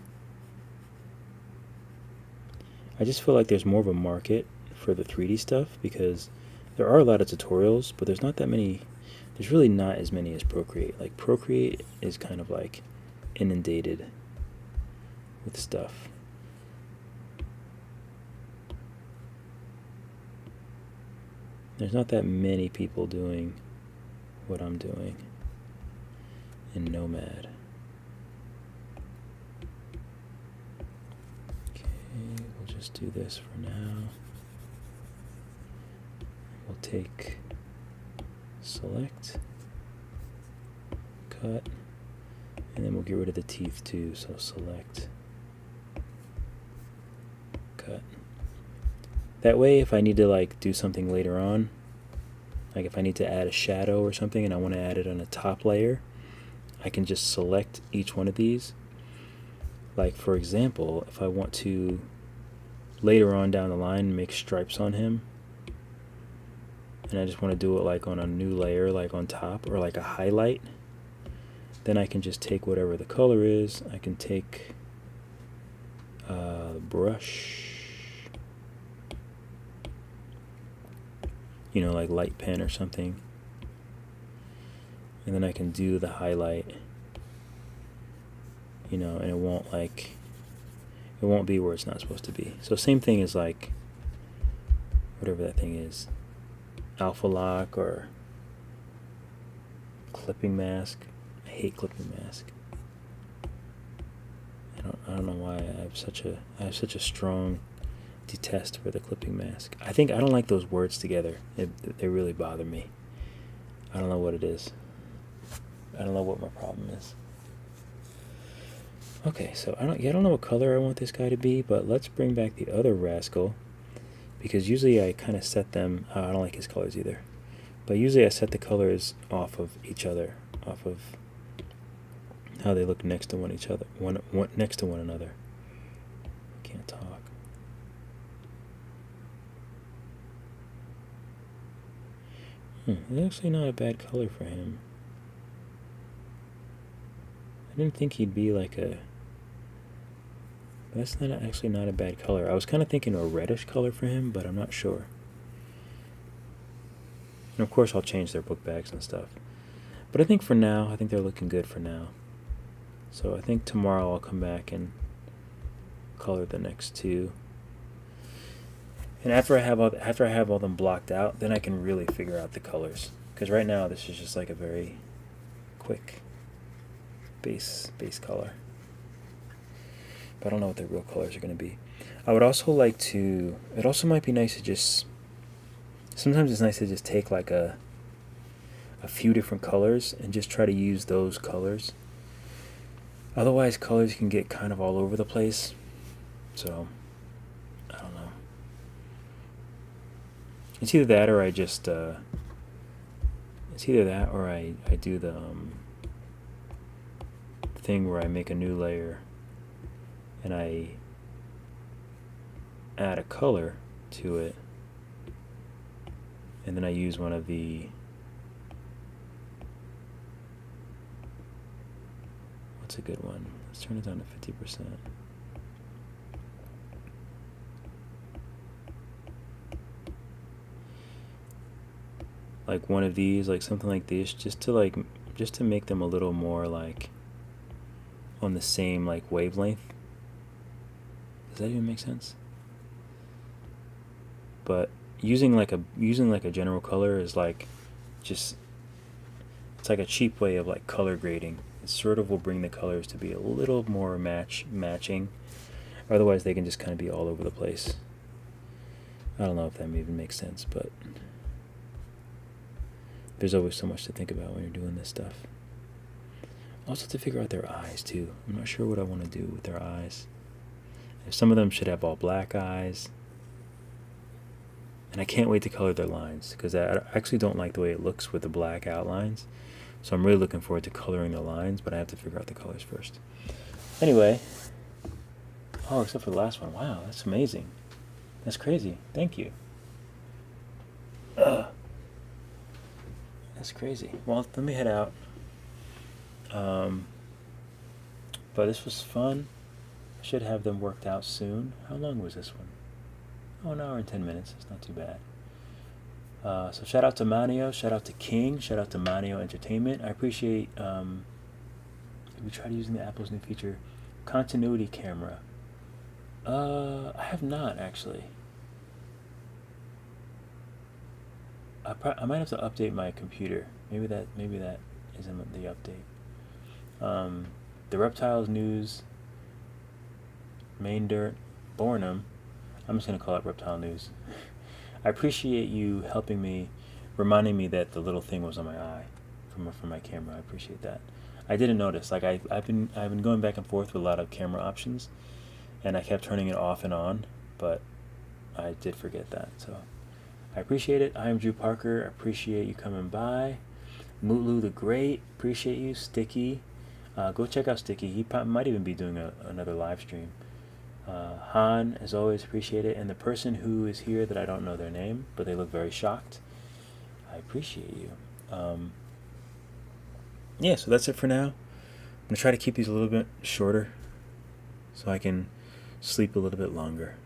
I just feel like there's more of a market for the 3D stuff because there are a lot of tutorials, but there's not that many. There's really not as many as Procreate. Like Procreate is kind of like inundated with stuff. There's not that many people doing what I'm doing in Nomad. Okay, we'll just do this for now. We'll take select, cut, and then we'll get rid of the teeth too. So select, cut. That way, if I need to like do something later on, like if I need to add a shadow or something and I want to add it on a top layer, I can just select each one of these. Like for example, if I want to later on down the line make stripes on him, and I just want to do it like on a new layer, like on top, or like a highlight, then I can just take whatever the color is. I can take brush, you know, like light pen or something, and then I can do the highlight, you know, and it won't be where it's not supposed to be. So same thing as like whatever that thing is, alpha lock or clipping mask. I hate clipping mask. I don't know why I have such a strong detest for the clipping mask. I don't like those words together. They really bother me. I don't know what it is. I don't know what my problem is. Okay, so I don't know what color I want this guy to be, but let's bring back the other rascal, because usually I kind of set them. I don't like his colors either, but usually I set the colors off of each other, off of how they look next to next to one another. I can't talk. It's actually not a bad color for him. I didn't think he'd be like a... That's actually not a bad color. I was kind of thinking a reddish color for him, but I'm not sure. And of course I'll change their book bags and stuff. But I think for now, I think they're looking good for now. So I think tomorrow I'll come back and color the next two. And after I have all them blocked out, then I can really figure out the colors. Because right now this is just like a very quick base color. But I don't know what the real colors are going to be. I would also like to... It also might be nice to just... Sometimes it's nice to just take like a few different colors and just try to use those colors. Otherwise, colors can get kind of all over the place. So, I don't know. It's either that or I just... it's either that or I do the thing where I make a new layer and I add a color to it, and then I use one of the... What's a good one? Let's turn it down to 50%. Like one of these, like something like this, just to make them a little more like on the same like wavelength. Does that even make sense? But using like a general color is like just... It's like a cheap way of like color grading. It sort of will bring the colors to be a little more matching. Otherwise they can just kind of be all over the place. I don't know if that even makes sense, but there's always so much to think about when you're doing this stuff. Also to figure out their eyes too. I'm not sure what I want to do with their eyes. Some of them should have all black eyes. And I can't wait to color their lines, because I actually don't like the way it looks with the black outlines. So I'm really looking forward to coloring the lines, but I have to figure out the colors first. Anyway. Oh, except for the last one. Wow, that's amazing. That's crazy. Thank you. That's crazy. Well, let me head out. But this was fun. I should have them worked out soon. How long was this one? Oh, an hour and 10 minutes. It's not too bad. So shout out to Manio, shout out to King, shout out to Manio Entertainment. I appreciate... we tried using the Apple's new feature, continuity camera. I have not, actually. I might have to update my computer. Maybe that isn't the update. The reptiles news, main dirt, Bornham. I'm just gonna call it reptile news. I appreciate you helping me, reminding me that the little thing was on my eye from my camera. I appreciate that. I didn't notice. Like I've been going back and forth with a lot of camera options, and I kept turning it off and on, but I did forget that. So I appreciate it. I am Drew Parker. I appreciate you coming by. Mutlu the Great, appreciate you. Sticky, go check out Sticky. He might even be doing another live stream. Han, as always, appreciate it. And the person who is here that I don't know their name, but they look very shocked, I appreciate you. Yeah, so that's it for now. I'm going to try to keep these a little bit shorter so I can sleep a little bit longer.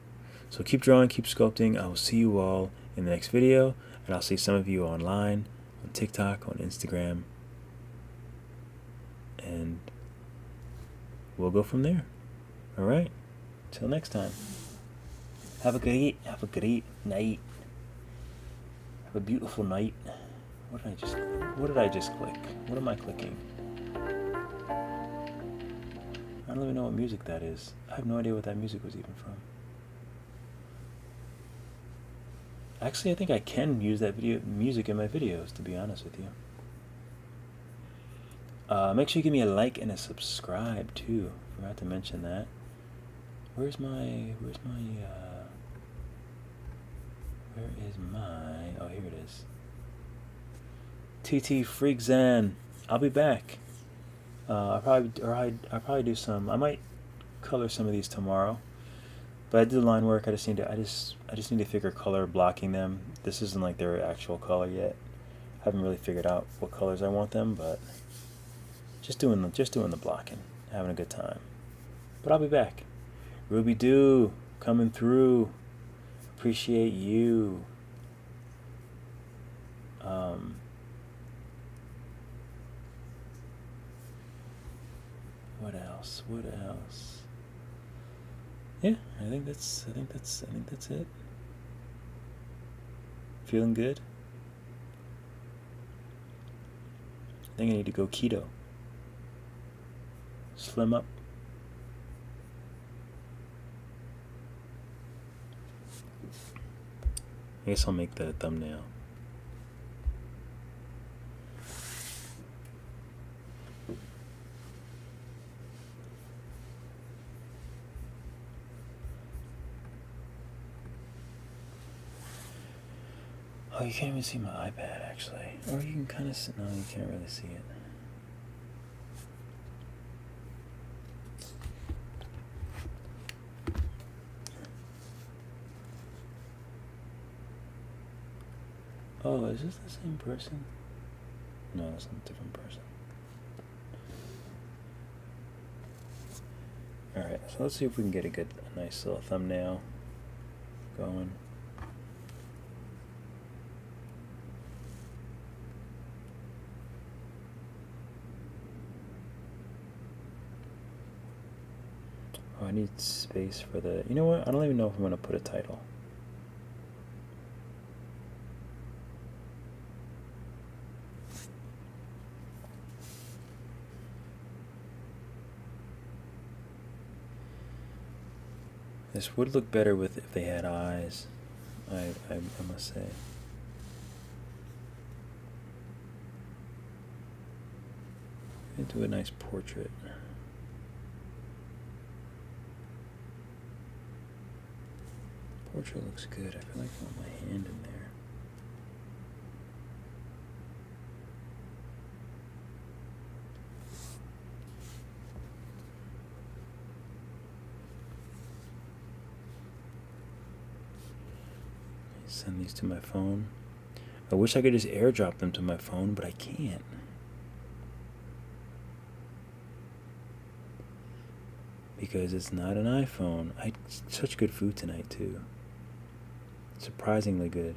So keep drawing, keep sculpting. I will see you all in the next video, and I'll see some of you online, on TikTok, on Instagram, and we'll go from there. All right? Till next time. Have a great night. Have a beautiful night. What did I just click? What am I clicking? I don't even know what music that is. I have no idea what that music was even from. Actually, I think I can use that music in my videos, to be honest with you. Make sure you give me a like and a subscribe too. Forgot to mention that. Where is my, oh, here it is. TT Freakzan. I'll be back. I'll probably do some, I might color some of these tomorrow. But I did line work. I just need to figure color blocking them. This isn't like their actual color yet. I haven't really figured out what colors I want them, but just doing the blocking, having a good time. But I'll be back. Ruby Doo coming through. Appreciate you. What else? Yeah, I think that's it. Feeling good? I think I need to go keto. Slim up. I guess I'll make the thumbnail. Oh, you can't even see my iPad, actually. Or you can kind of see. No, you can't really see it. Oh, is this the same person? No, it's a different person. Alright, so let's see if we can get a nice little thumbnail going. Oh, I need space for the... You know what? I don't even know if I'm going to put a title. This would look better with if they had eyes, I must say. I'm gonna do a nice portrait. Portrait looks good. I feel like I want my hand in there. Send these to my phone. I wish I could just airdrop them to my phone, but I can't. Because it's not an iPhone. I ate such good food tonight too. Surprisingly good.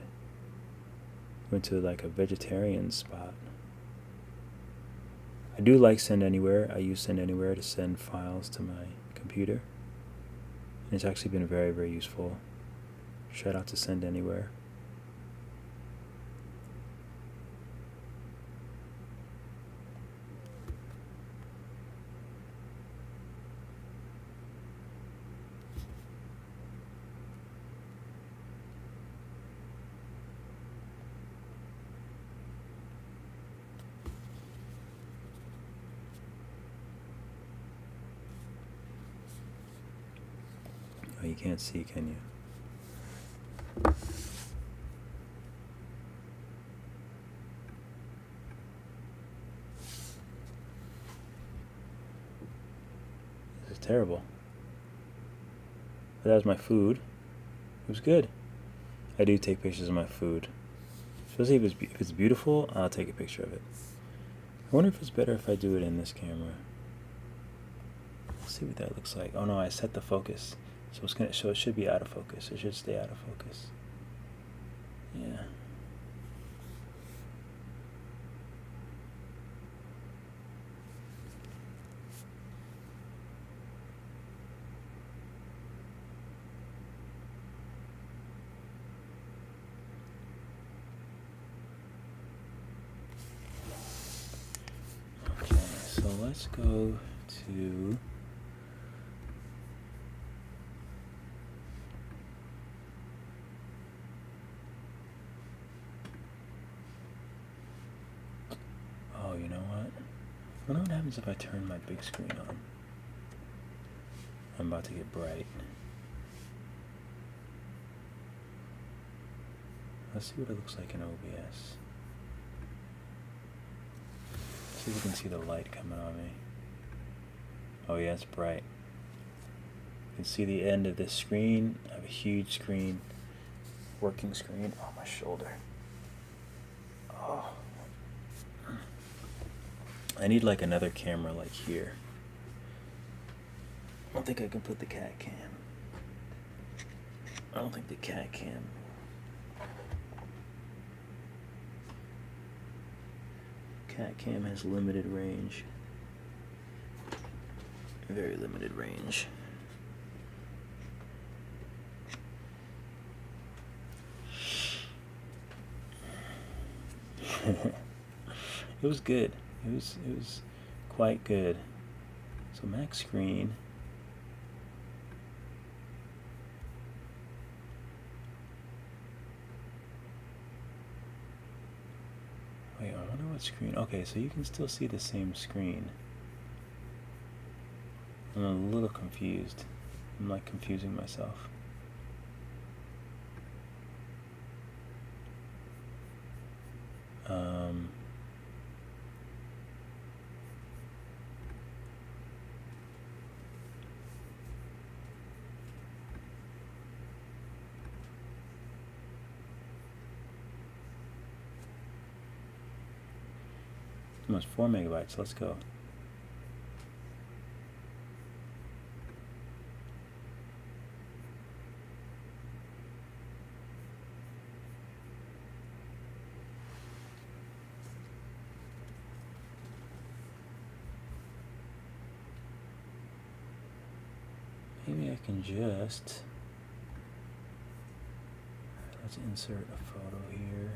Went to like a vegetarian spot. I do like Send Anywhere. I use Send Anywhere to send files to my computer. And it's actually been very, very useful. Shout out to Send Anywhere. Oh, you can't see, can you? This is terrible. But that was my food. It was good. I do take pictures of my food. Especially if it's beautiful, I'll take a picture of it. I wonder if it's better if I do it in this camera. Let's see what that looks like. Oh no, I set the focus. So it should be out of focus. It should stay out of focus. Yeah. Okay, so let's go to oh, you know what? I wonder what happens if I turn my big screen on. I'm about to get bright. Let's see what it looks like in OBS. See if you can see the light coming on me. Oh yeah, it's bright. You can see the end of this screen. I have a huge screen, working screen. Oh, my shoulder. Oh. I need like another camera like here. I don't think I can put the cat cam. I don't think the cat cam. Cat cam has limited range. Very limited range. It was good. It was quite good. So max screen. Wait, I wonder what screen. Okay, so you can still see the same screen. I'm a little confused. I'm like confusing myself. Almost 4 megabytes. Let's go. Maybe I can just, let's insert a photo here.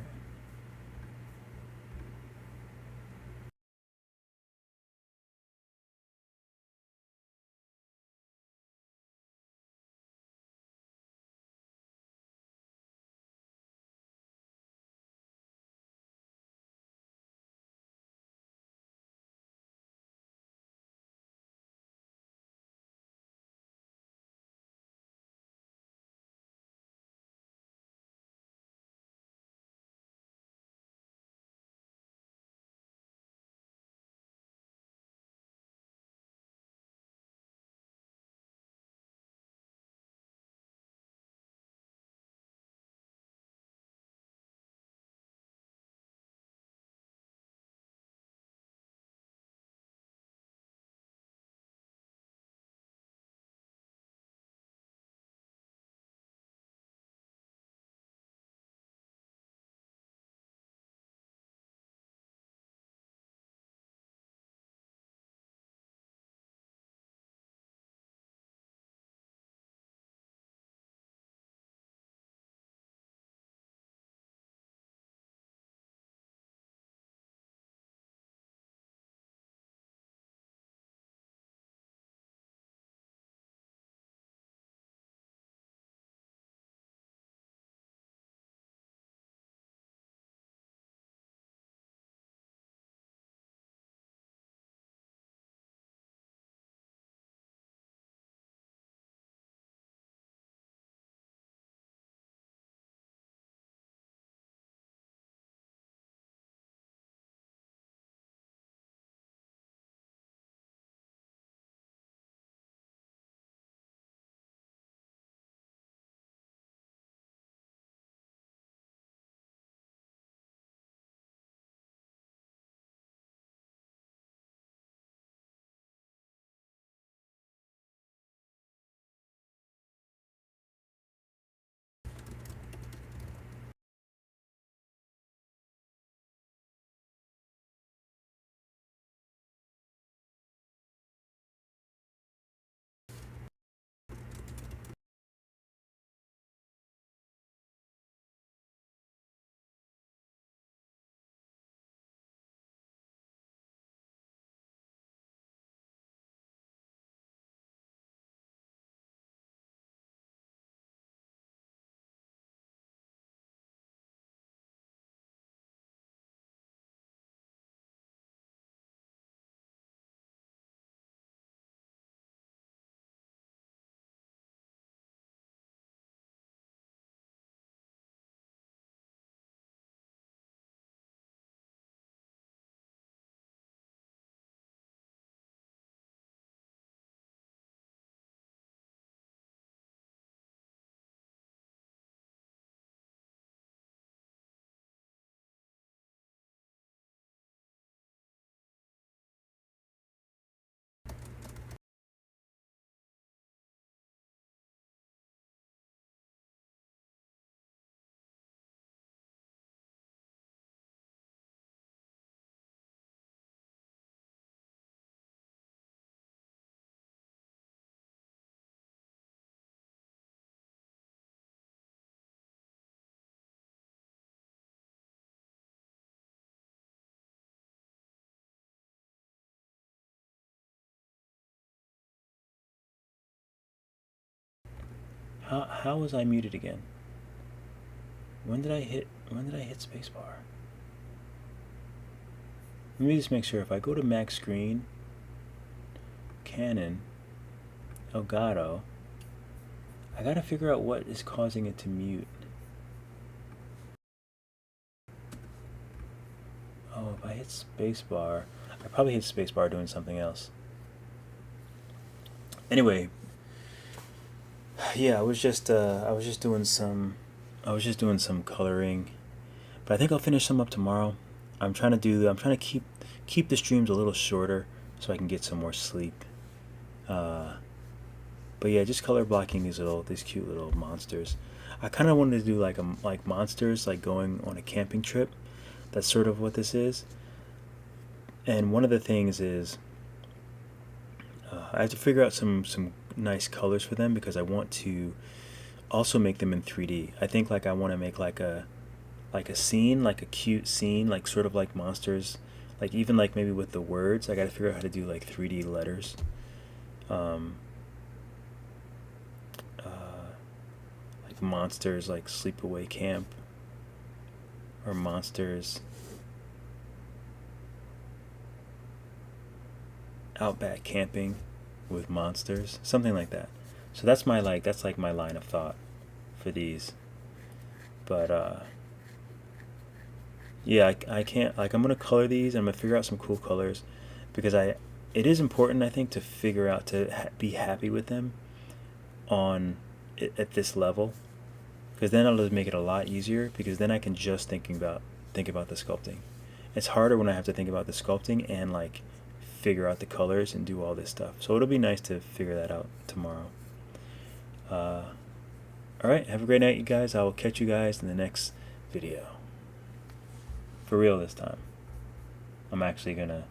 How was I muted again? When did I hit spacebar? Let me just make sure. If I go to max screen, Canon, Elgato, I gotta figure out what is causing it to mute. Oh, if I hit spacebar, I probably hit spacebar doing something else. Anyway, yeah, I was just doing some coloring, but I think I'll finish some up tomorrow. I'm trying to keep the streams a little shorter so I can get some more sleep. But yeah, just color blocking these cute little monsters. I kind of wanted to do like monsters, like going on a camping trip. That's sort of what this is. And one of the things is I have to figure out some nice colors for them because I want to also make them in 3D. I think I want to make like a scene, like a cute scene, like sort of like monsters, like even like maybe with the words. I got to figure out how to do like 3D letters. Like monsters like sleepaway camp, or monsters outback camping with monsters, something like that. So that's my my line of thought for these. But yeah, I can't, I'm gonna color these. I'm gonna figure out some cool colors because it is important, I think, to figure out to be happy with them at this level, because then it'll just make it a lot easier, because then I can just think about the sculpting. It's harder when I have to think about the sculpting and like figure out the colors and do all this stuff. So it'll be nice to figure that out tomorrow. Alright, have a great night, you guys. I will catch you guys in the next video. For real this time. I'm actually gonna